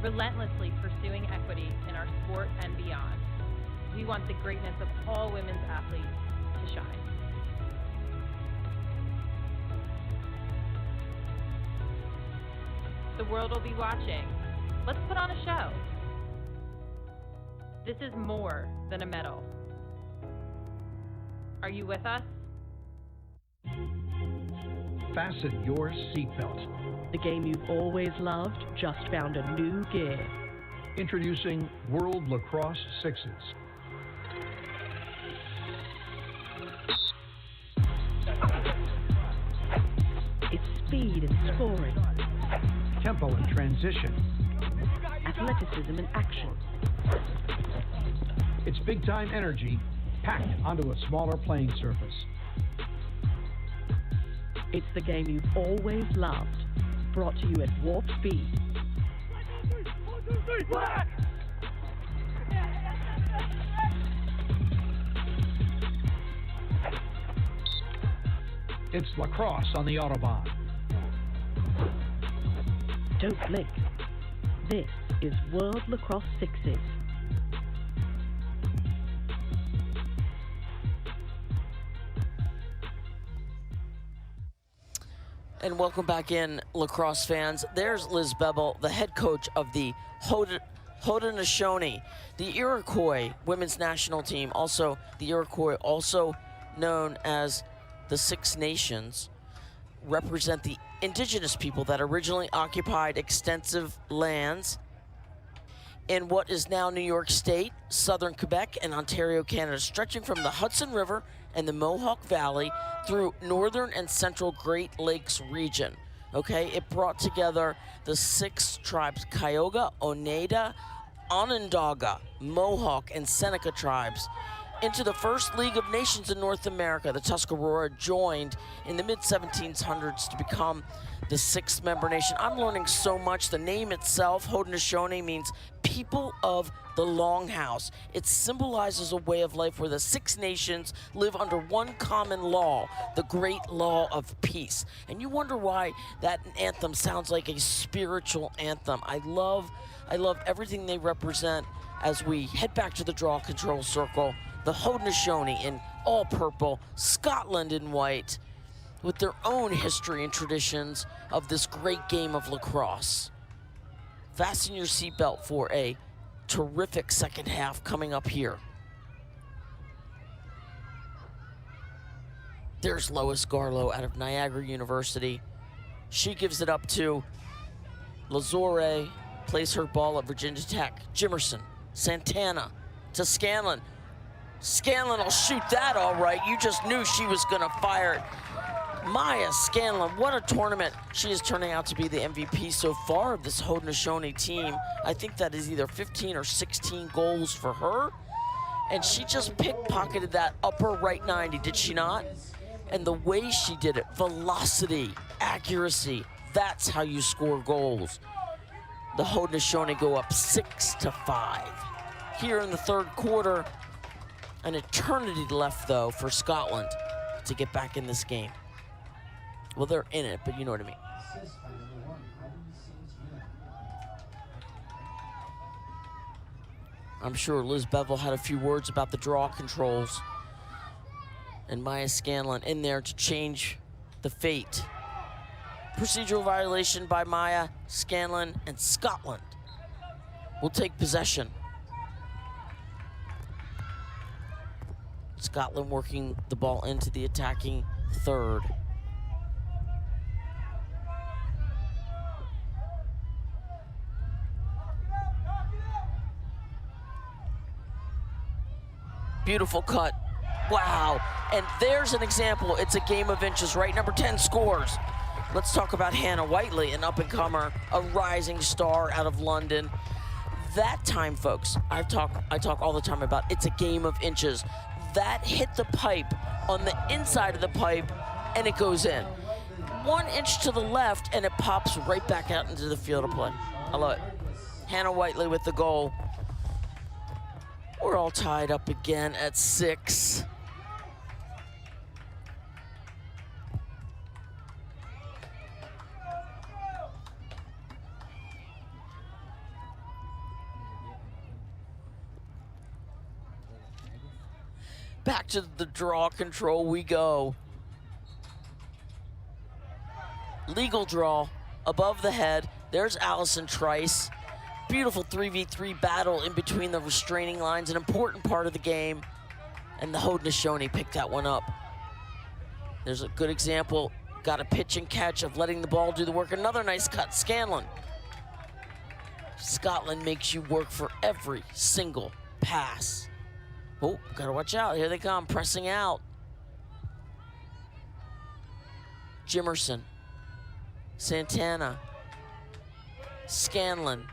Speaker 12: Relentlessly pursuing equity in our sport and beyond, we want the greatness of all women's athletes to shine. The world will be watching. Let's put on a show. This is more than a medal. Are you with us?
Speaker 13: Fasten your seatbelt.
Speaker 14: The game you've always loved just found a new gear.
Speaker 13: Introducing World Lacrosse Sixes.
Speaker 14: It's speed and scoring.
Speaker 13: Tempo and transition.
Speaker 14: Athleticism and action.
Speaker 13: It's big-time energy packed onto a smaller playing surface.
Speaker 14: It's the game you've always loved, brought to you at warp speed.
Speaker 13: It's lacrosse on the Autobahn.
Speaker 14: Don't blink. This is World Lacrosse Sixes.
Speaker 1: And welcome back in, lacrosse fans. There's Liz Bebel, the head coach of the Haudenosaunee, the Iroquois women's national team. Also, the Iroquois, also known as the Six Nations, represent the indigenous people that originally occupied extensive lands in what is now New York State, southern Quebec, and Ontario, Canada, stretching from the Hudson River and the Mohawk Valley through northern and central Great Lakes region. Okay, it brought together the 6 tribes: Cayuga, Oneida, Onondaga, Mohawk, and Seneca tribes into the first League of Nations in North America. The Tuscarora joined in the mid-1700s to become the 6th member nation. I'm learning so much. The name itself, Haudenosaunee, means people of the Longhouse. It symbolizes a way of life where the 6 nations live under one common law, the great law of peace. And you wonder why that anthem sounds like a spiritual anthem. I love everything they represent as we head back to the draw control circle. The Haudenosaunee in all purple, Scotland in white, with their own history and traditions of this great game of lacrosse. Fasten your seatbelt for a terrific second half coming up here. There's Lois Garlow out of Niagara University. She gives it up to Lazore, plays her ball at Virginia Tech. Jimerson, Santana to Scanlon. Scanlon will shoot that all right. You just knew she was gonna fire it. Maya Scanlon, what a tournament. She is turning out to be the MVP so far of this Haudenosaunee team. I think that is either 15 or 16 goals for her. And she just pickpocketed that upper right 90, did she not? And the way she did it, velocity, accuracy, that's how you score goals. The Haudenosaunee go up 6-5. Here in the third quarter, an eternity left though for Scotland to get back in this game. Well, they're in it, but you know what I mean. I'm sure Liz Bevell had a few words about the draw controls. And Maya Scanlon in there to change the fate. Procedural violation by Maya Scanlon, and Scotland will take possession. Scotland working the ball into the attacking third. Beautiful cut. Wow. And there's an example. It's a game of inches, right? Number 10 scores. Let's talk about Hannah Whiteley, an up-and-comer, a rising star out of London. That time, folks, I talk all the time about it's a game of inches. That hit the pipe on the inside of the pipe, and it goes in. 1 inch to the left, and it pops right back out into the field of play. I love it. Hannah Whiteley with the goal. We're all tied up again at 6. Back to the draw control we go. Legal draw above the head. There's Allison Trice. Beautiful 3v3 battle in between the restraining lines, an important part of the game. And the Haudenosaunee picked that one up. There's a good example. Got a pitch and catch of letting the ball do the work. Another nice cut, Scanlon. Scotland makes you work for every single pass. Oh, gotta watch out, here they come, pressing out. Jimerson, Santana, Scanlon.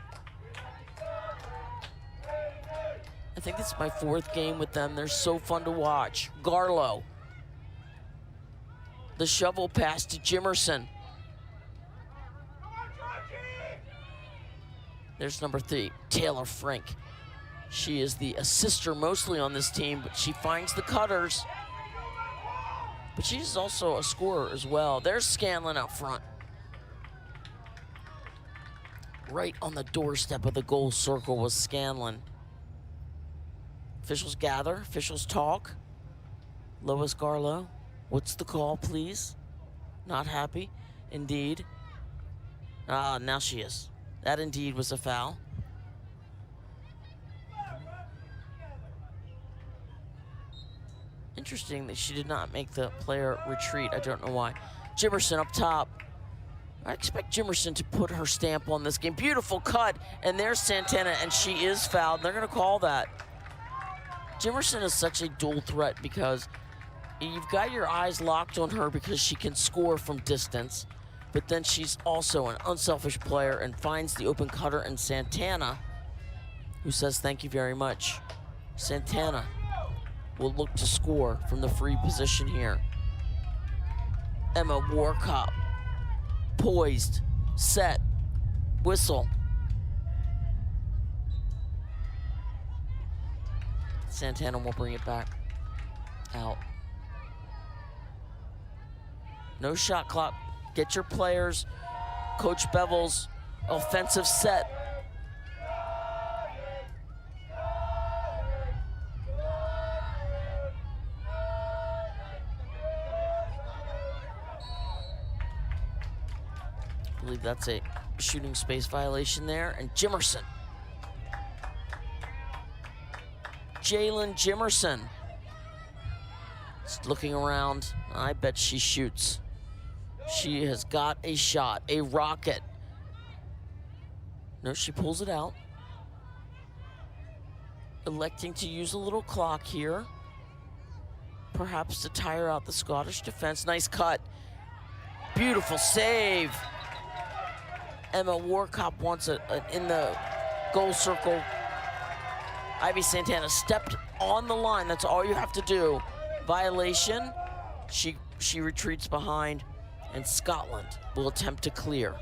Speaker 1: I think this is my 4th game with them. They're so fun to watch. Garlow. The shovel pass to Jimerson. There's number 3, Taylor Frank. She is the assister mostly on this team, but she finds the cutters. But she's also a scorer as well. There's Scanlon out front. Right on the doorstep of the goal circle was Scanlon. Officials gather, officials talk. Lois Garlow, what's the call, please? Not happy, indeed. Now she is. That indeed was a foul. Interesting that she did not make the player retreat. I don't know why. Jimerson up top. I expect Jimerson to put her stamp on this game. Beautiful cut, and there's Santana, and she is fouled. They're gonna call that. Jimerson is such a dual threat because you've got your eyes locked on her because she can score from distance, but then she's also an unselfish player and finds the open cutter, and Santana, who says thank you very much. Santana will look to score from the free position here. Emma Warcop, poised, set, whistle. Santana will bring it back out. No shot clock. Get your players. Coach Bevel's offensive set. I believe that's a shooting space violation there. And Jimerson. Jalen Jimerson. Just looking around. I bet she shoots. She has got a shot, a rocket. No, she pulls it out. Electing to use a little clock here. Perhaps to tire out the Scottish defense. Nice cut. Beautiful save. Emma Warcop wants it in the goal circle. Ivy Santana stepped on the line. That's all you have to do. Violation. She retreats behind, and Scotland will attempt to clear.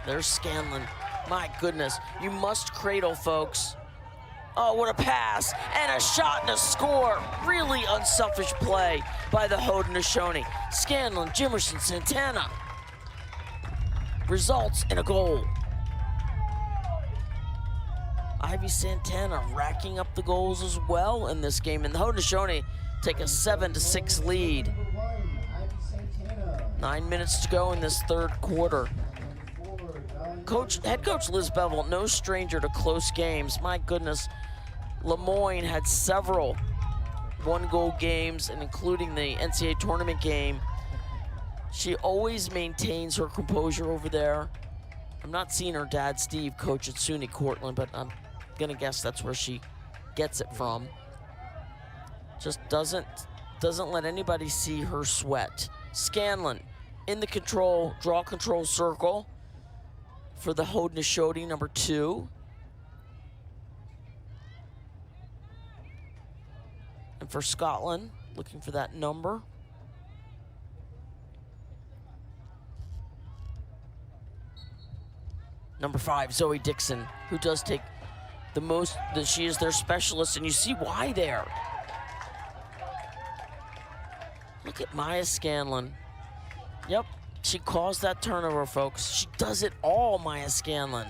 Speaker 1: There's Scanlon. My goodness, you must cradle, folks. Oh, what a pass, and a shot and a score. Really unselfish play by the Haudenosaunee. Scanlon, Jimerson, Santana. Results in a goal. Ivy Santana racking up the goals as well in this game, and the Haudenosaunee take a 7-6 lead. 9 minutes to go in this third quarter. Head coach Liz Bevel, no stranger to close games. My goodness, Lemoyne had several one-goal games, and including the NCAA tournament game. She always maintains her composure over there. I'm not seeing her dad, Steve, coach at SUNY Cortland, but I'm gonna guess that's where she gets it from. Just doesn't let anybody see her sweat. Scanlon in the draw control circle for the Haudenosaunee, number 2. And for Scotland, looking for that number. Number 5, Zoe Dixon, who does take the most, she is their specialist, and you see why there. Look at Maya Scanlon. Yep, she caused that turnover, folks. She does it all, Maya Scanlon.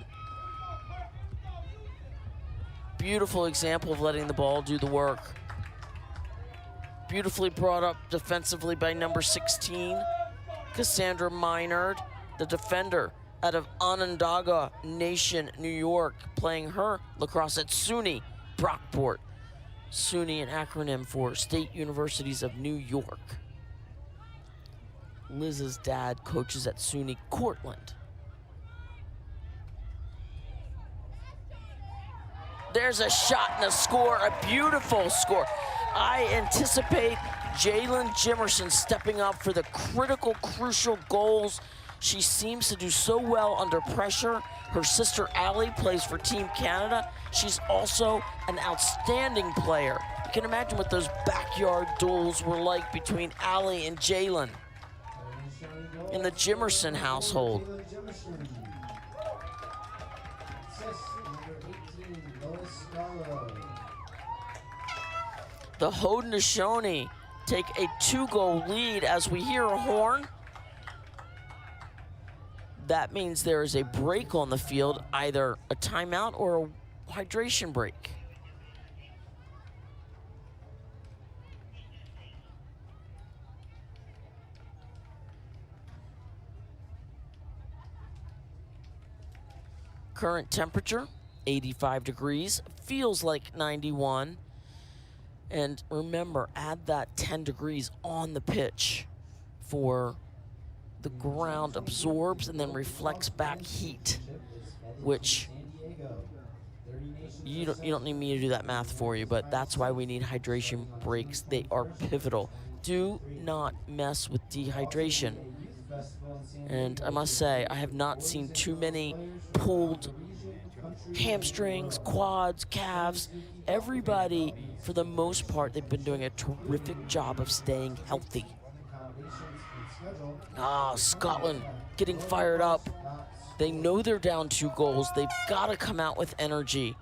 Speaker 1: Beautiful example of letting the ball do the work. Beautifully brought up defensively by number 16, Cassandra Minard, the defender out of Onondaga Nation, New York, playing her lacrosse at SUNY Brockport. SUNY, an acronym for State Universities of New York. Liz's dad coaches at SUNY Cortland. There's a shot and a score, a beautiful score. I anticipate Jalen Jimerson stepping up for the critical, crucial goals. She seems to do so well under pressure. Her sister Allie plays for Team Canada. She's also an outstanding player. You can imagine what those backyard duels were like between Allie and Jalen in the Jimerson household. The Haudenosaunee take a 2-goal lead as we hear a horn. That means there is a break on the field, either a timeout or a hydration break. Current temperature, 85 degrees, feels like 91. And remember, add that 10 degrees on the pitch for the ground absorbs and then reflects back heat, which you don't need me to do that math for you, but that's why we need hydration breaks. They are pivotal. Do not mess with dehydration. And I must say, I have not seen too many pulled hamstrings, quads, calves. Everybody, for the most part, they've been doing a terrific job of staying healthy. Scotland getting fired up. They know they're down 2 goals. They've got to come out with energy.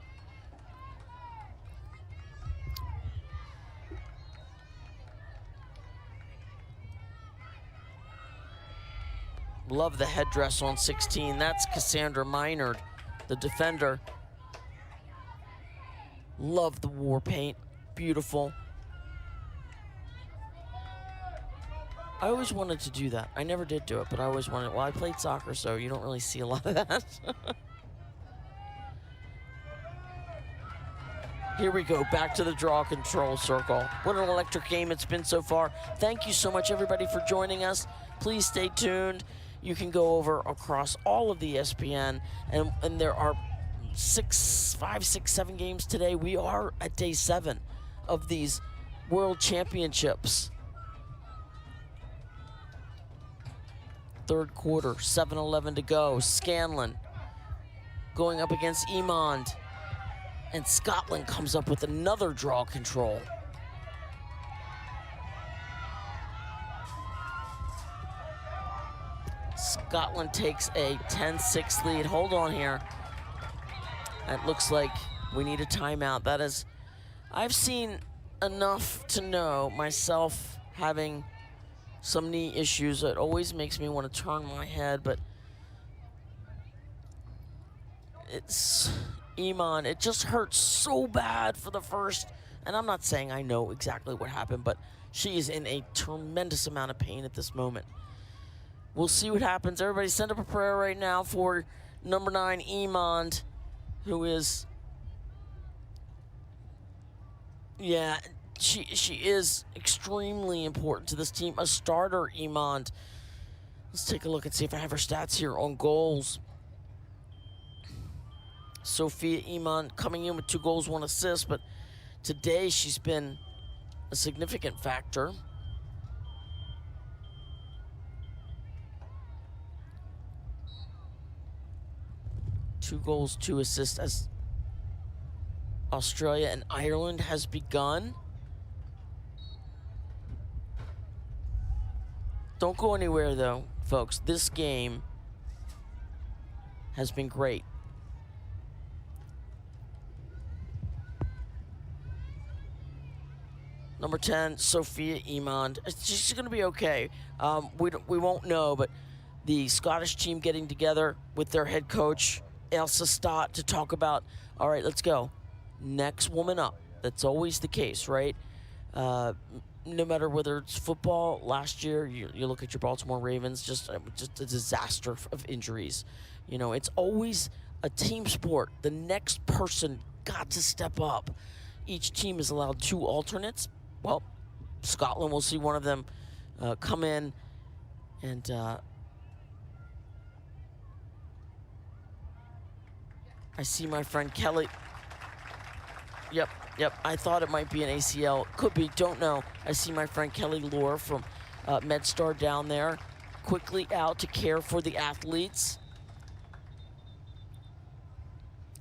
Speaker 1: Love the headdress on 16. That's Cassandra Minard, the defender. Love the war paint. Beautiful. I always wanted to do that. I never did do it, but I always wanted. Well, I played soccer, so you don't really see a lot of that. Here we go, back to the draw control circle. What an electric game it's been so far. Thank you so much, everybody, for joining us. Please stay tuned. You can go over across all of the ESPN, and there are 5, 6, 7 games today. We are at day 7 of these World Championships. Third quarter, 7:11 to go. Scanlon going up against Emond. And Scotland comes up with another draw control. Scotland takes a 10-6 lead. Hold on here. It looks like we need a timeout. That is, I've seen enough to know, myself having some knee issues, it always makes me want to turn my head, but it's Iman. It just hurts so bad for the first, and I'm not saying I know exactly what happened, but she is in a tremendous amount of pain at this moment. We'll see what happens. Everybody send up a prayer right now for number 9, Iman, who is, yeah, she is extremely important to this team. A starter, Iman. Let's take a look and see if I have her stats here on goals. Sophia Iman coming in with 2 goals, 1 assist, but today she's been a significant factor. Two goals, 2 assists as Australia and Ireland has begun. Don't go anywhere though, folks. This game has been great. Number 10, Sophia Iman. She's going to be okay. We won't know, but the Scottish team getting together with their head coach, Elsa Stott, to talk about, all right, let's go. Next woman up. That's always the case, right? No matter whether it's football, last year, you look at your Baltimore Ravens, just a disaster of injuries. You know, it's always a team sport. The next person got to step up. Each team is allowed 2 alternates. Well, Scotland will see one of them come in, and I see my friend Kelly. Yep, I thought it might be an ACL. Could be, don't know. I see my friend Kelly Lohr from MedStar down there, quickly out to care for the athletes.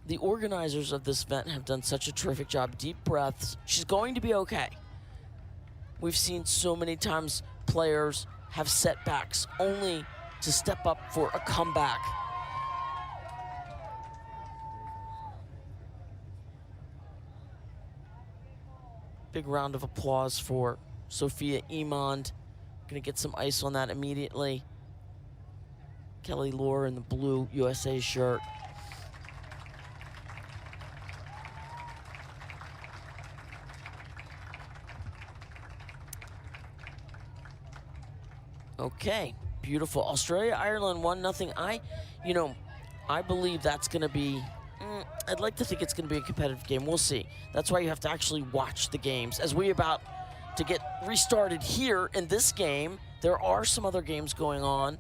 Speaker 1: The organizers of this event have done such a terrific job. Deep breaths. She's going to be okay. We've seen so many times players have setbacks only to step up for a comeback. Big round of applause for Sophia Iman. Gonna get some ice on that immediately. Kelly Lohr in the blue USA shirt. Okay, beautiful. Australia, Ireland 1-0. I believe that's going to be, I'd like to think it's going to be a competitive game. We'll see. That's why you have to actually watch the games. As we about to get restarted here in this game, there are some other games going on,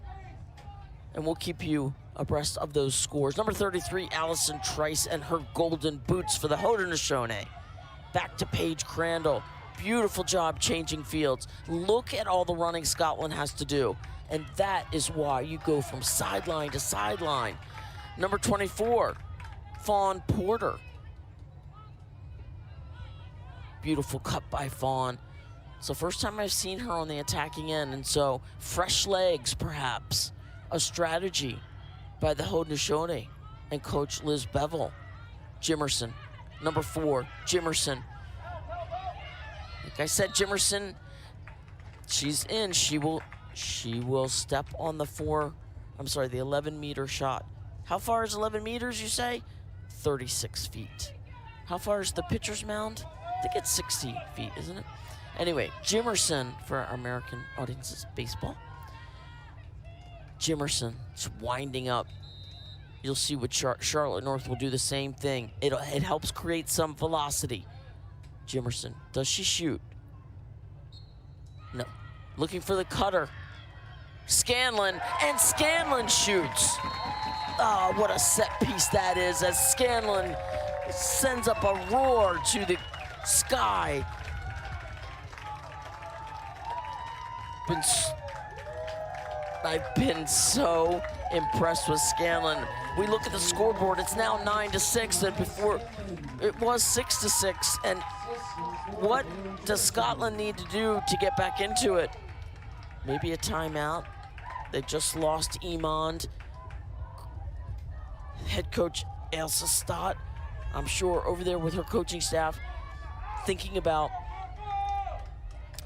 Speaker 1: and we'll keep you abreast of those scores. Number 33, Alison Trice and her golden boots for the Haudenosaunee. Back to Paige Crandall. Beautiful job changing fields. Look at all the running Scotland has to do. And that is why you go from sideline to sideline. Number 24, Fawn Porter. Beautiful cut by Fawn. So first time I've seen her on the attacking end, and so fresh legs perhaps. A strategy by the Haudenosaunee and coach Liz Bevel. Jimerson, number 4, Jimerson. Like I said, Jimerson, she's in. She will step on the 11-meter shot. How far is 11 meters, you say? 36 feet. How far is the pitcher's mound? I think it's 60 feet, isn't it? Anyway, Jimerson, for our American audiences, baseball. Jimerson is winding up. You'll see what Charlotte North will do the same thing. It helps create some velocity. Jimerson, does she shoot? No. Looking for the cutter. Scanlon, and Scanlon shoots. Oh, what a set piece that is, as Scanlon sends up a roar to the sky. I've been so impressed with Scanlon. We look at the scoreboard, it's now 9-6, and before it was 6-6, and what does Scotland need to do to get back into it? Maybe a timeout. They just lost Iman. Head coach Elsa Stott, I'm sure over there with her coaching staff, thinking about,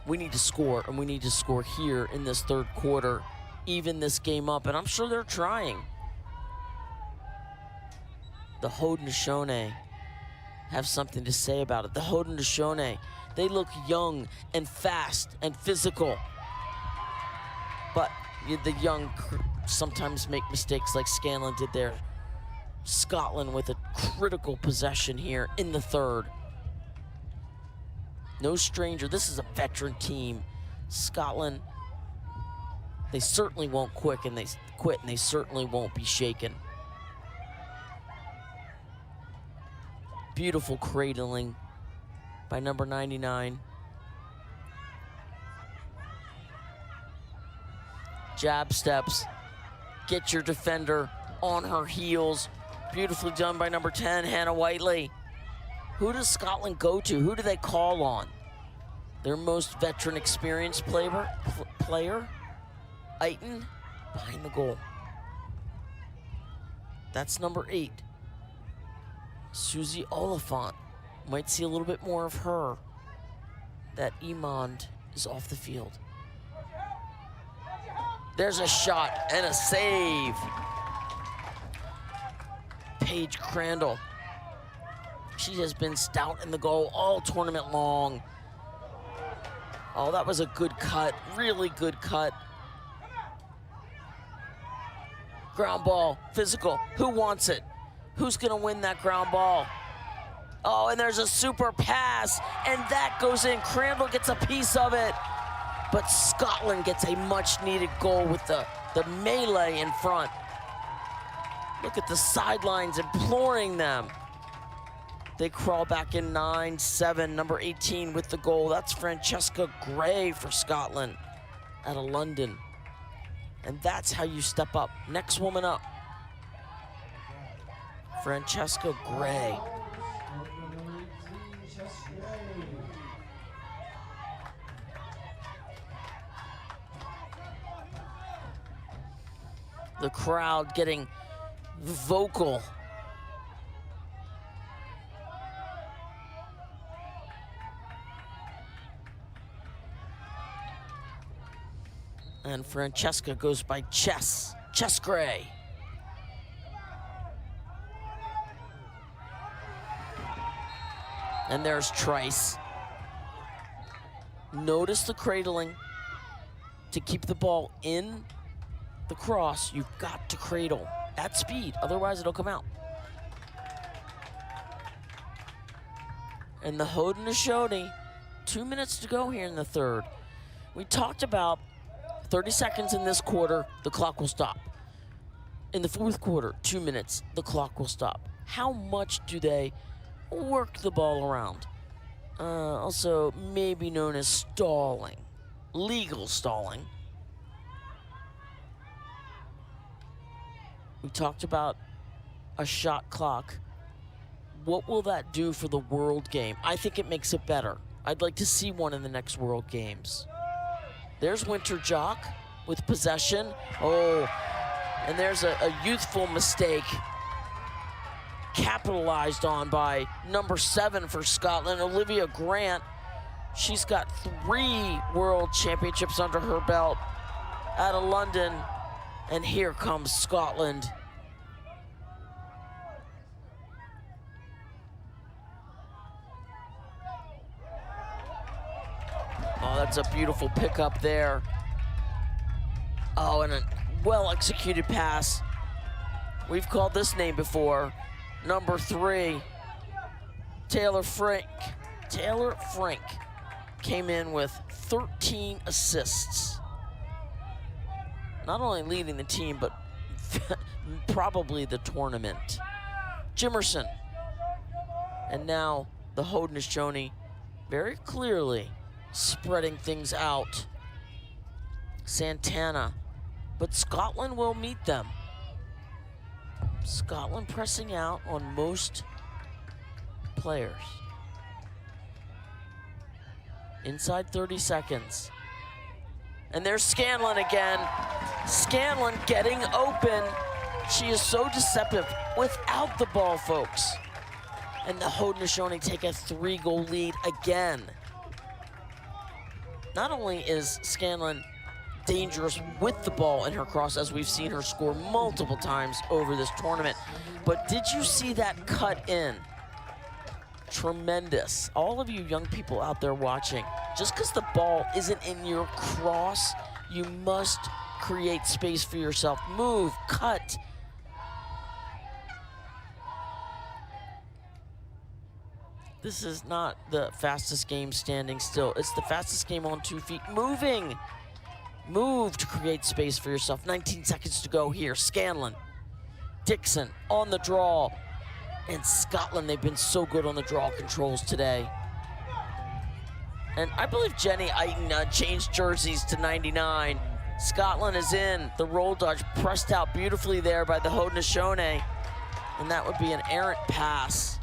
Speaker 1: we need to score, and we need to score here in this third quarter, even this game up, and I'm sure they're trying. The Haudenosaunee have something to say about it. The Haudenosaunee, they look young and fast and physical, but the young sometimes make mistakes like Scanlon did there. Scotland with a critical possession here in the third. No stranger, this is a veteran team. Scotland, they certainly won't quit, and they certainly won't be shaken. Beautiful cradling by number 99. Jab steps, get your defender on her heels. Beautifully done by number 10, Hannah Whiteley. Who does Scotland go to? Who do they call on? Their most veteran experienced player, Aiton, behind the goal. That's number 8. Susie Oliphant. Might see a little bit more of her. That Imond is off the field. There's a shot and a save. Paige Crandall. She has been stout in the goal all tournament long. Oh, that was a good cut, really good cut. Ground ball, physical. Who wants it? Who's gonna win that ground ball? Oh, and there's a super pass, and that goes in. Crandall gets a piece of it, but Scotland gets a much-needed goal with the melee in front. Look at the sidelines imploring them. They crawl back in 9-7, number 18 with the goal. That's Francesca Gray for Scotland out of London. And that's how you step up. Next woman up, Francesca Gray. The crowd getting vocal. And Francesca goes by Chess Gray. And there's Trice. Notice the cradling. To keep the ball in the cross, you've got to cradle at speed, otherwise it'll come out. And the Haudenosaunee, 2 minutes to go here in the third. We talked about 30 seconds in this quarter, the clock will stop. In the fourth quarter, 2 minutes, the clock will stop. How much do they work the ball around? Also, maybe known as stalling, legal stalling. We talked about a shot clock. What will that do for the World Game? I think it makes it better. I'd like to see one in the next World Games. There's Winter Jock with possession. Oh, and there's a youthful mistake capitalized on by number 7 for Scotland, Olivia Grant. She's got 3 World Championships under her belt out of London. And here comes Scotland. Oh, that's a beautiful pickup there. Oh, and a well-executed pass. We've called this name before. Number 3, Taylor Frank. Taylor Frank came in with 13 assists. Not only leading the team, but probably the tournament. Jimerson. And now the Haudenosaunee very clearly spreading things out. Santana. But Scotland will meet them. Scotland pressing out on most players. Inside 30 seconds. And there's Scanlon again. Scanlon getting open. She is so deceptive without the ball, folks. And the Haudenosaunee take a 3-goal lead again. Not only is Scanlon dangerous with the ball in her cross, as we've seen her score multiple times over this tournament, but did you see that cut in? Tremendous. All of you young people out there watching, just because the ball isn't in your cross, you must create space for yourself. Move, cut. This is not the fastest game standing still. It's the fastest game on 2 feet, moving. Move to create space for yourself. 19 seconds to go here. Scanlon. Dixon on the draw. And Scotland, they've been so good on the draw controls today. And I believe Jenny Eiton changed jerseys to 99. Scotland is in. The roll dodge pressed out beautifully there by the Haudenosaunee. And that would be an errant pass.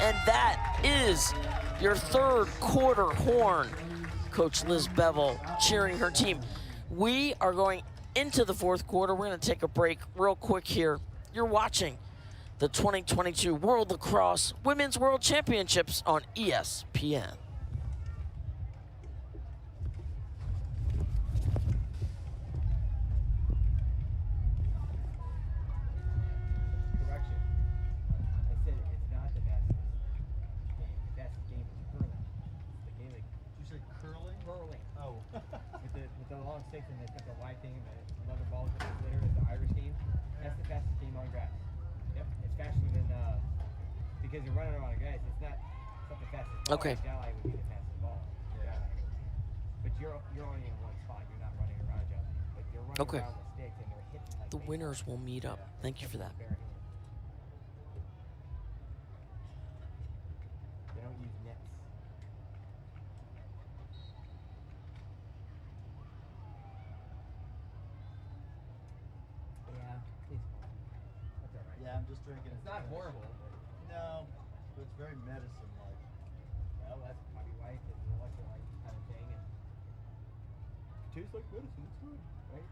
Speaker 1: And that is your third quarter horn. Coach Liz Bevel cheering her team. We are going into the fourth quarter. We're going to take a break real quick here. You're watching the 2022 World Lacrosse Women's World Championships on ESPN.
Speaker 15: Correction. I said it's not the fastest game. The fastest game is curling. It's the game that
Speaker 16: You said curling?
Speaker 15: curling.
Speaker 16: Oh.
Speaker 15: with the long sticks and they put the wide thing and the leather balls with the glitter is the Irish game. That's the fastest game on grass. Yep, it's faster than because you're running around on grass. It's not the fastest ball.
Speaker 1: Okay.
Speaker 15: Jolly would be the fastest ball. Yeah. But you're only in one spot. You're not running around Jolly. But you're running
Speaker 1: Okay.
Speaker 15: around the sticks and they're hitting like
Speaker 1: The winners will meet up. Thank you for that.
Speaker 15: They don't use nets. Yeah, it's fine. That's all right.
Speaker 16: Yeah, I'm just drinking.
Speaker 15: It's not horrible.
Speaker 16: No, but it's very medicine-like.
Speaker 15: Well, that's probably why it's an electrolyte kind of thing. And it tastes like medicine. It's good, right?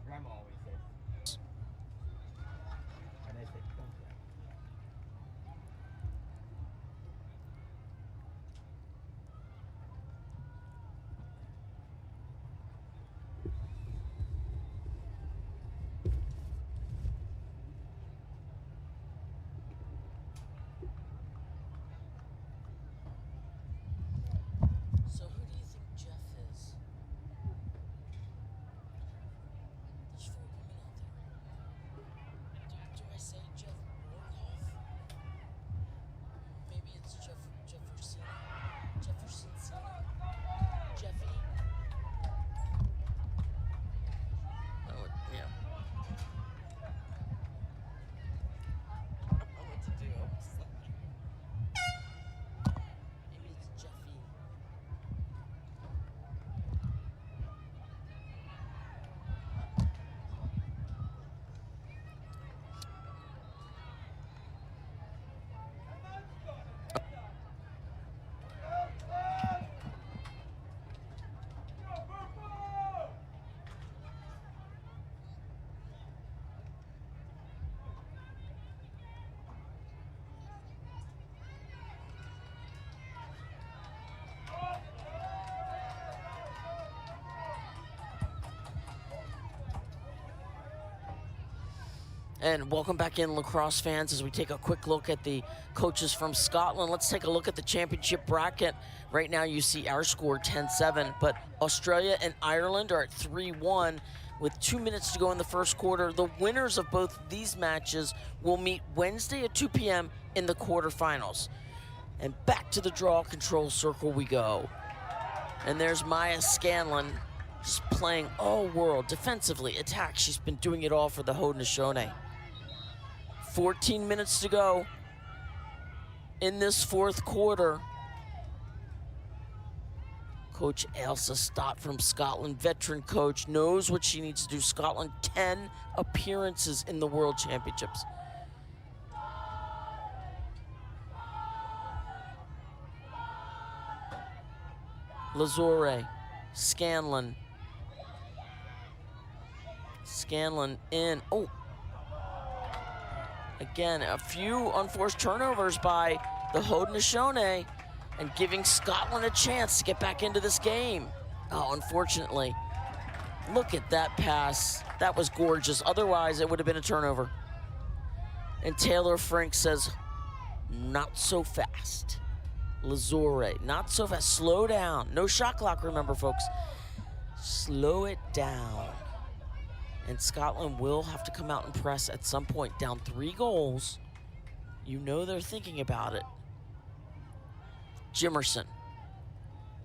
Speaker 15: Grandma always says. And I say, don't do that.
Speaker 1: So who do you think Jeff is? There's four women out there. Do I say Jeff Warkoff? Maybe it's Jefferson. Jefferson Cena? Jeffy? Oh, yeah. I don't know what to do. Maybe it's Jeffy. And welcome back in, lacrosse fans, as we take a quick look at the coaches from Scotland. Let's take a look at the championship bracket. Right now you see our score 10-7, but Australia and Ireland are at 3-1 with 2 minutes to go in the first quarter. The winners of both these matches will meet Wednesday at 2 p.m. in the quarterfinals. And back to the draw control circle we go. And there's Maya Scanlon, just playing all world, defensively, attack. She's been doing it all for the Haudenosaunee. 14 minutes to go in this fourth quarter. Coach Ailsa Stott from Scotland, veteran coach, knows what she needs to do. Scotland, 10 appearances in the World Championships. Lazore, Scanlon. Scanlon in. Oh. Again, a few unforced turnovers by the Haudenosaunee and giving Scotland a chance to get back into this game. Oh, unfortunately. Look at that pass. That was gorgeous. Otherwise, it would have been a turnover. And Taylor Frank says, not so fast. Lazore, not so fast. Slow down. No shot clock, remember, folks. Slow it down. And Scotland will have to come out and press at some point. Down 3 goals. You know they're thinking about it. Jimerson.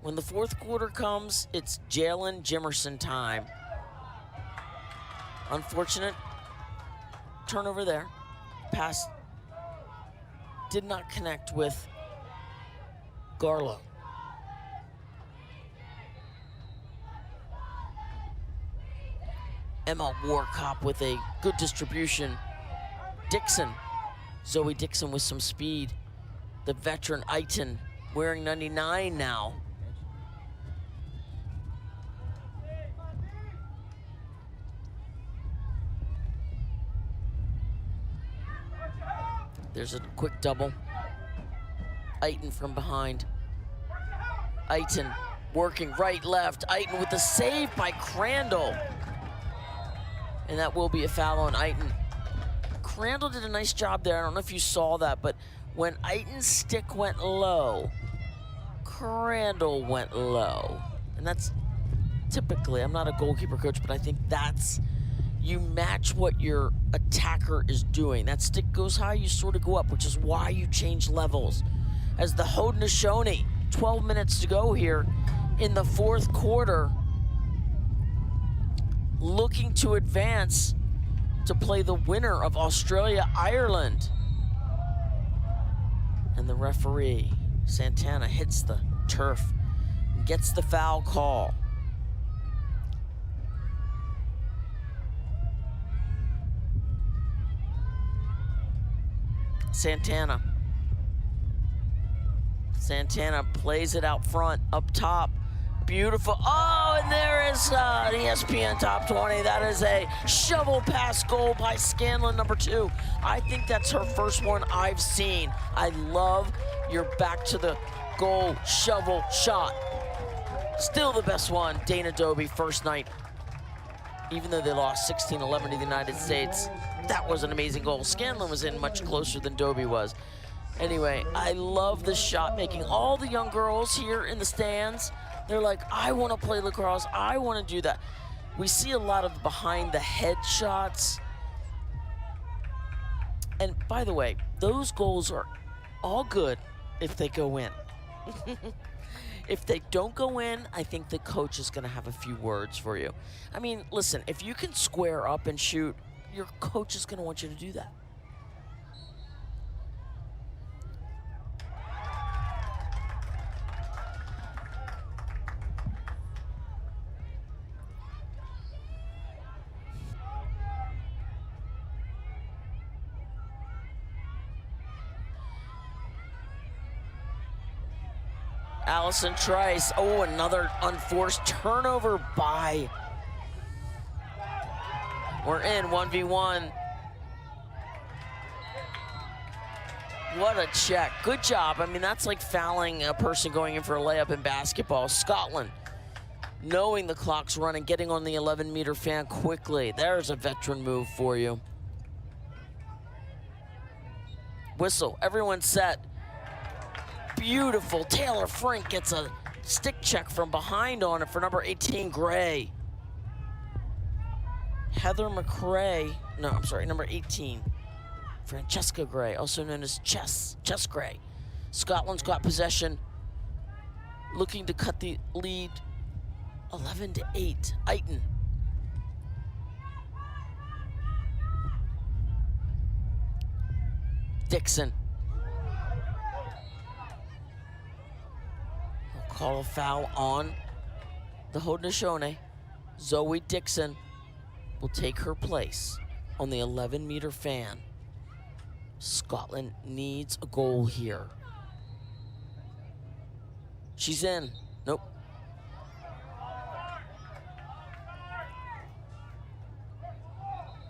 Speaker 1: When the fourth quarter comes, it's Jalen Jimerson time. Unfortunate turnover there. Pass did not connect with Garlow. Emma Warcop with a good distribution. Dixon, Zoe Dixon with some speed. The veteran Eiton wearing 99 now. There's a quick double. Eiton from behind. Eiton working right, left. Eiton with the save by Crandall. And that will be a foul on Eiton. Crandall did a nice job there. I don't know if you saw that, but when Eiton's stick went low, Crandall went low. And that's typically, I'm not a goalkeeper coach, but I think that's, you match what your attacker is doing. That stick goes high, you sort of go up, which is why you change levels. As the Haudenosaunee, 12 minutes to go here in the fourth quarter, looking to advance to play the winner of Australia-Ireland. And the referee, Santana, hits the turf, gets the foul call. Santana plays it out front, up top. Beautiful. Oh, and there is an ESPN Top 20. That is a shovel pass goal by Scanlon, number 2. I think that's her first one I've seen. I love your back to the goal shovel shot. Still the best one, Dana Dobie, first night. Even though they lost 16-11 to the United States, that was an amazing goal. Scanlon was in much closer than Dobie was. Anyway, I love this shot making. All the young girls here in the stands, they're like, I want to play lacrosse. I want to do that. We see a lot of behind the head shots. And by the way, those goals are all good if they go in. If they don't go in, I think the coach is going to have a few words for you. I mean, listen, if you can square up and shoot, your coach is going to want you to do that. Allison Trice. Oh, another unforced turnover by. We're in 1v1. What a check. Good job. I mean, that's like fouling a person going in for a layup in basketball. Scotland, knowing the clock's running, getting on the 11-meter fan quickly. There's a veteran move for you. Whistle. Everyone's set. Beautiful. Taylor Frink gets a stick check from behind on it for number 18, Gray. Heather McRae, no, I'm sorry, number 18, Francesca Gray, also known as Chess Gray. Scotland's got possession, looking to cut the lead 11-8. Eiton. Dixon. Call a foul on the Haudenosaunee. Zoe Dixon will take her place on the 11-meter fan. Scotland needs a goal here. She's in. Nope.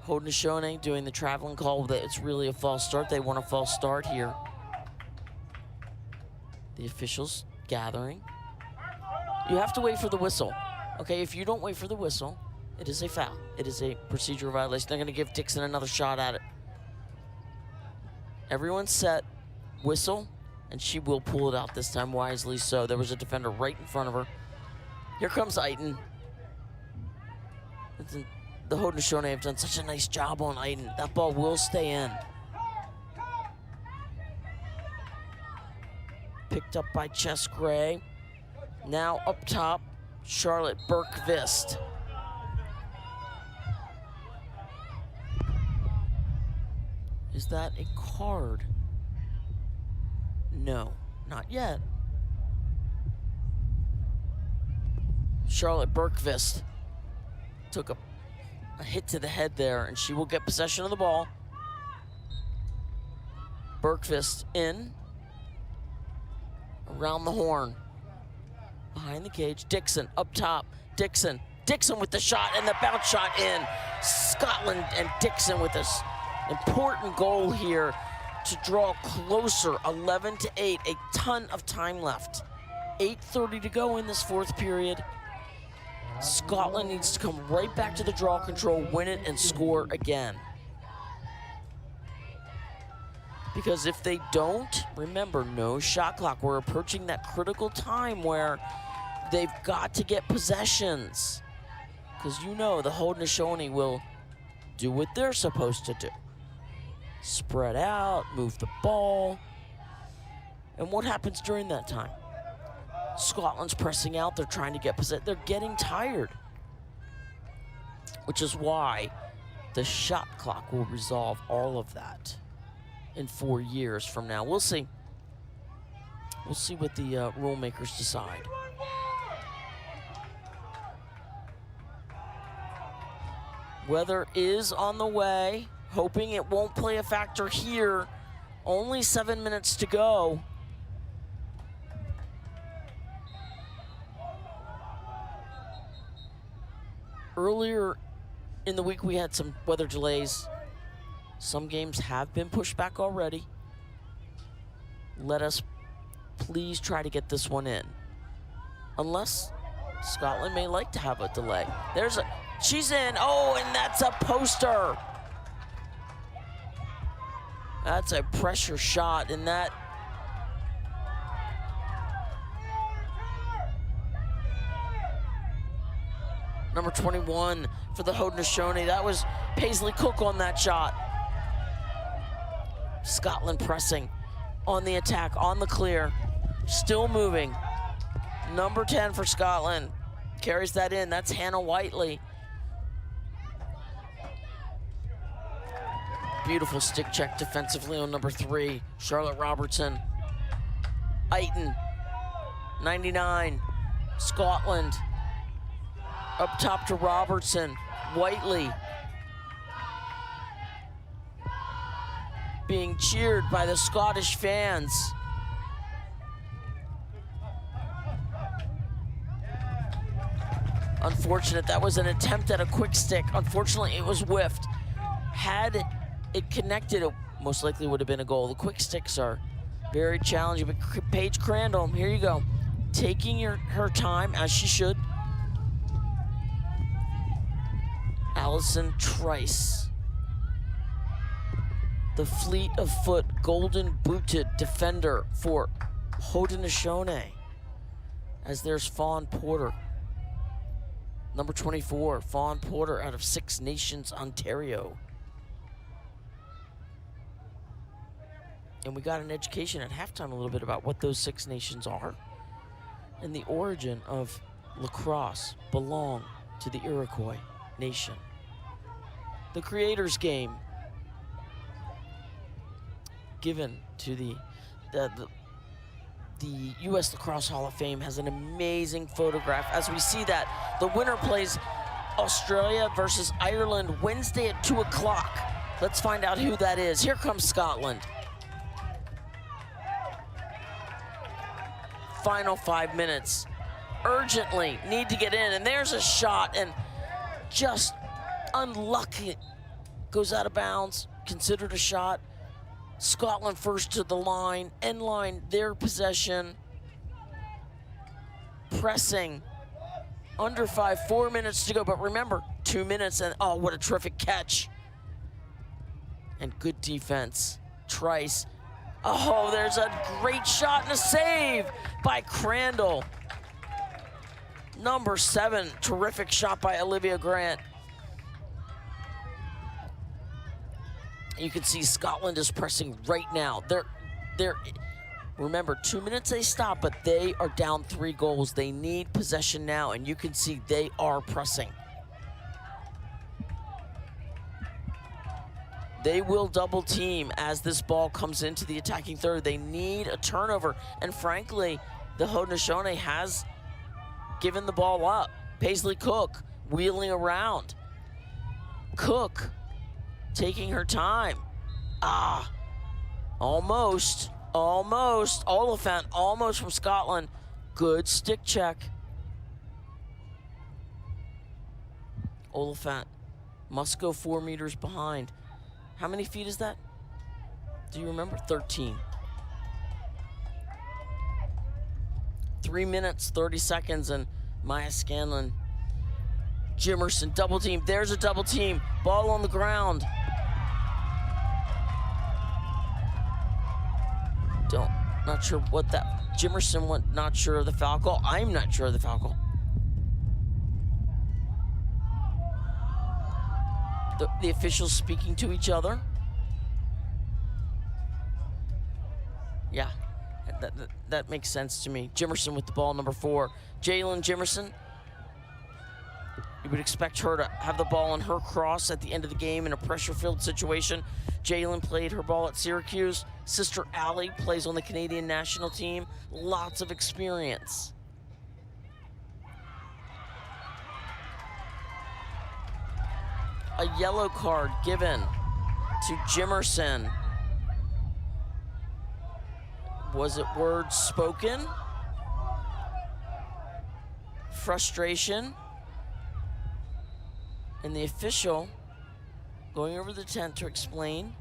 Speaker 1: Haudenosaunee doing the traveling call. It's really a false start. They want a false start here. The officials gathering. You have to wait for the whistle. Okay, if you don't wait for the whistle, it is a foul. It is a procedural violation. They're going to give Dixon another shot at it. Everyone's set. Whistle, and she will pull it out this time, wisely so. There was a defender right in front of her. Here comes Eiton. The Haudenosaunee have done such a nice job on Eiton. That ball will stay in. Picked up by Chess Gray. Now up top, Charlotte Berkvist. Is that a card? No, not yet. Charlotte Bergqvist took a hit to the head there, and she will get possession of the ball. Bergqvist in. Around the horn. Behind the cage. Dixon up top. Dixon with the shot, and the bounce shot in. Scotland and Dixon with this important goal here to draw closer, 11-8, a ton of time left. 8:30 to go in this fourth period. Scotland needs to come right back to the draw control, win it, and score again. Because if they don't, remember, no shot clock. We're approaching that critical time where they've got to get possessions. Because you know the Haudenosaunee will do what they're supposed to do. Spread out, move the ball. And what happens during that time? Scotland's pressing out, they're trying to get possession. They're getting tired. Which is why the shot clock will resolve all of that in 4 years from now. We'll see. We'll see what the rule makers decide. Weather is on the way, hoping it won't play a factor here. Only 7 minutes to go. Earlier in the week, we had some weather delays. Some games have been pushed back already. Let us please try to get this one in. Unless Scotland may like to have a delay. She's in, oh, and that's a poster. That's a pressure shot, and that number 21 for the Haudenosaunee. That was Paisley Cook on that shot. Scotland pressing on the attack, on the clear, still moving. Number 10 for Scotland carries that in. That's Hannah Whiteley. Beautiful stick check defensively on number 3, Charlotte Robertson. Eighton, 99, Scotland. Up top to Robertson, Whiteley. Being cheered by the Scottish fans. Unfortunate, that was an attempt at a quick stick. Unfortunately, it was whiffed. Had it connected, it most likely would have been a goal. The quick sticks are very challenging, but Paige Crandall, here you go. Taking her time, as she should. Allison Trice. The fleet of foot, golden booted defender for Haudenosaunee. As there's Fawn Porter. Number 24, Fawn Porter out of Six Nations, Ontario. And we got an education at halftime a little bit about what those Six Nations are. And the origin of lacrosse belong to the Iroquois Nation. The Creators Game given to the U.S. Lacrosse Hall of Fame has an amazing photograph. As we see that, the winner plays Australia versus Ireland Wednesday at 2 o'clock. Let's find out who that is. Here comes Scotland. Final 5 minutes. Urgently need to get in, and there's a shot, and just unlucky. Goes out of bounds, considered a shot. Scotland first to the line, end line, their possession. Pressing, under 4 minutes to go, but remember, 2 minutes, and oh, what a terrific catch. And good defense. Trice, oh, there's a great shot and a save by Crandall. Number 7, terrific shot by Olivia Grant. You can see Scotland is pressing right now. They're remember, 2 minutes they stop, but they are down 3 goals. They need possession now, and you can see they are pressing. They will double team as this ball comes into the attacking third. They need a turnover, and frankly, the Haudenosaunee has given the ball up. Paisley Cook wheeling around. Cook taking her time. Almost. Oliphant, almost from Scotland. Good stick check. Oliphant must go 4 meters behind. How many feet is that? Do you remember? 13. 3 minutes, 30 seconds, and Maya Scanlon. Jimerson, double team. There's a double team. Ball on the ground. Not sure what that. Jimerson went not sure of the foul call. I'm not sure of the foul call. The officials speaking to each other. Yeah, that makes sense to me. Jimerson with the ball, number 4. Jalen Jimerson. You would expect her to have the ball on her cross at the end of the game in a pressure-filled situation. Jalen played her ball at Syracuse. Sister Allie plays on the Canadian national team. Lots of experience. A yellow card given to Jimerson. Was it words spoken? Frustration. And the official going over the tent to explain.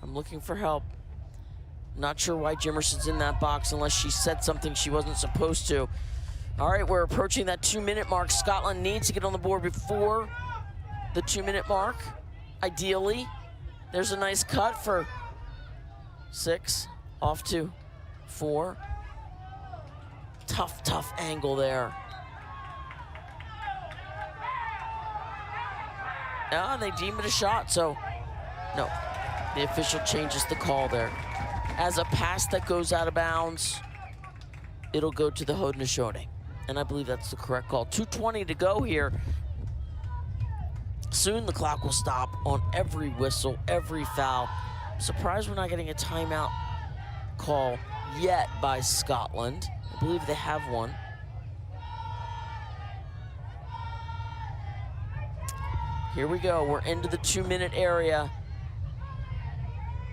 Speaker 1: I'm looking for help. Not sure why Jimerson's in that box unless she said something she wasn't supposed to. All right, we're approaching that 2-minute mark. Scotland needs to get on the board before the 2-minute mark, ideally. There's a nice cut for 6, off to 4. Tough angle there. And they deem it a shot, so no. The official changes the call there. As a pass that goes out of bounds, it'll go to the Haudenosaunee. And I believe that's the correct call. 2:20 to go here. Soon the clock will stop on every whistle, every foul. Surprised we're not getting a timeout call yet by Scotland. I believe they have one. Here we go, we're into the 2-minute area.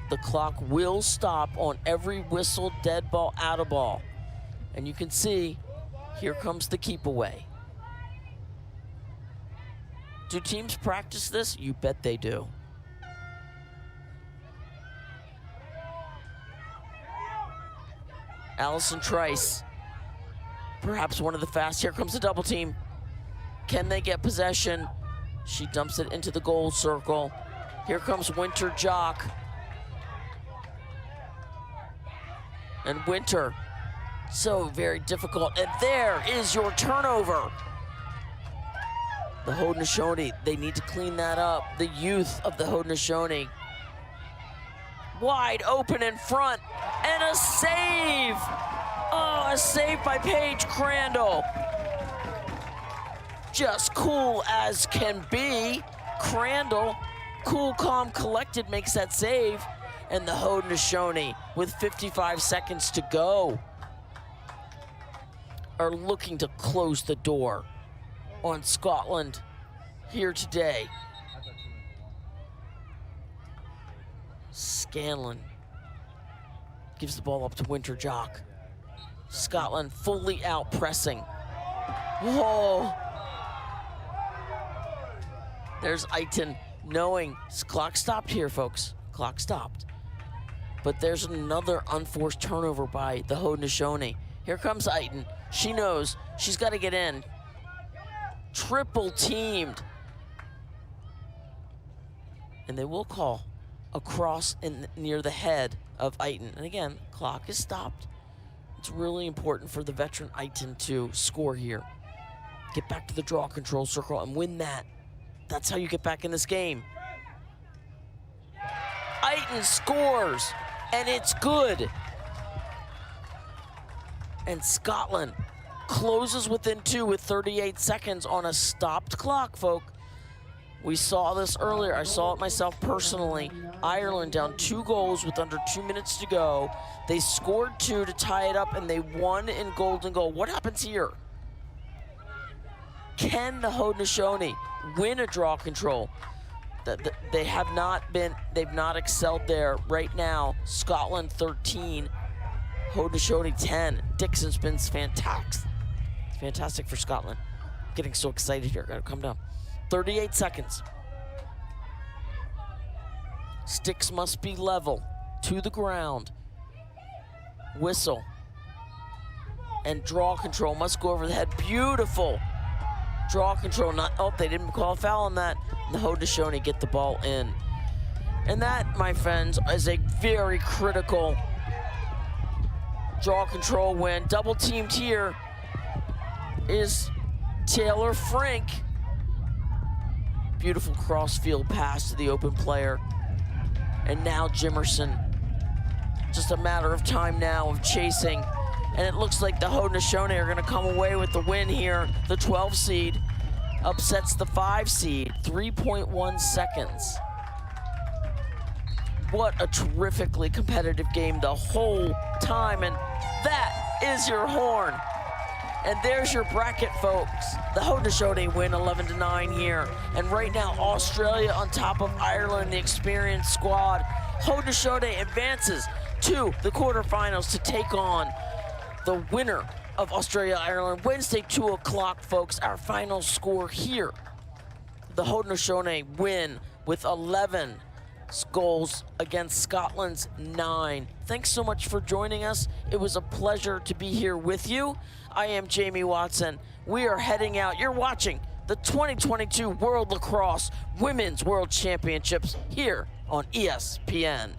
Speaker 1: The clock will stop on every whistle, dead ball, out of ball. And you can see, here comes the keep away. Do teams practice this? You bet they do. Allison Trice, perhaps one of the fast. Here comes the double team. Can they get possession? She dumps it into the goal circle. Here comes Winter Jock. And Winter, so very difficult. And there is your turnover. The Haudenosaunee, they need to clean that up. The youth of the Haudenosaunee. Wide open in front, and a save! Oh, a save by Paige Crandall. Just cool as can be. Crandall, cool, calm, collected, makes that save. And the Haudenosaunee, with 55 seconds to go, are looking to close the door on Scotland here today. Scanlon gives the ball up to Winter Jock. Scotland fully out pressing. Whoa! There's Eiton knowing clock stopped here, folks. Clock stopped. But there's another unforced turnover by the Haudenosaunee. Here comes Eiton. She knows she's got to get in. Triple teamed. And they will call a cross near the head of Eiton. And again, clock is stopped. It's really important for the veteran Eiton to score here. Get back to the draw control circle and win that. That's how you get back in this game. Eiton scores, and it's good. And Scotland closes within 2 with 38 seconds on a stopped clock, folk. We saw this earlier. I saw it myself personally. Ireland down 2 goals with under 2 minutes to go. They scored 2 to tie it up, and they won in golden goal. What happens here? Can the Haudenosaunee win a draw control? They have not been, they've not excelled there. Right now, Scotland 13, Haudenosaunee 10. Dixon's been fantastic. Fantastic for Scotland. Getting so excited here, gotta calm down. 38 seconds. Sticks must be level to the ground. Whistle. And draw control must go over the head. Beautiful. Draw control, not, oh, they didn't call a foul on that. The Haudenosaunee get the ball in. And that, my friends, is a very critical draw control win. Double teamed here is Taylor Frank. Beautiful cross-field pass to the open player. And now Jimerson. Just a matter of time now of chasing. And it looks like the Haudenosaunee are gonna come away with the win here. The 12 seed upsets the 5 seed, 3.1 seconds. What a terrifically competitive game the whole time. And that is your horn. And there's your bracket, folks. The Haudenosaunee win 11-9 here. And right now, Australia on top of Ireland, the experienced squad. Haudenosaunee advances to the quarterfinals to take on the winner of Australia-Ireland. Wednesday, 2 o'clock, folks. Our final score here. The Haudenosaunee win with 11 goals against Scotland's 9. Thanks so much for joining us. It was a pleasure to be here with you. I am Jamie Watson. We are heading out. You're watching the 2022 World Lacrosse Women's World Championships here on ESPN.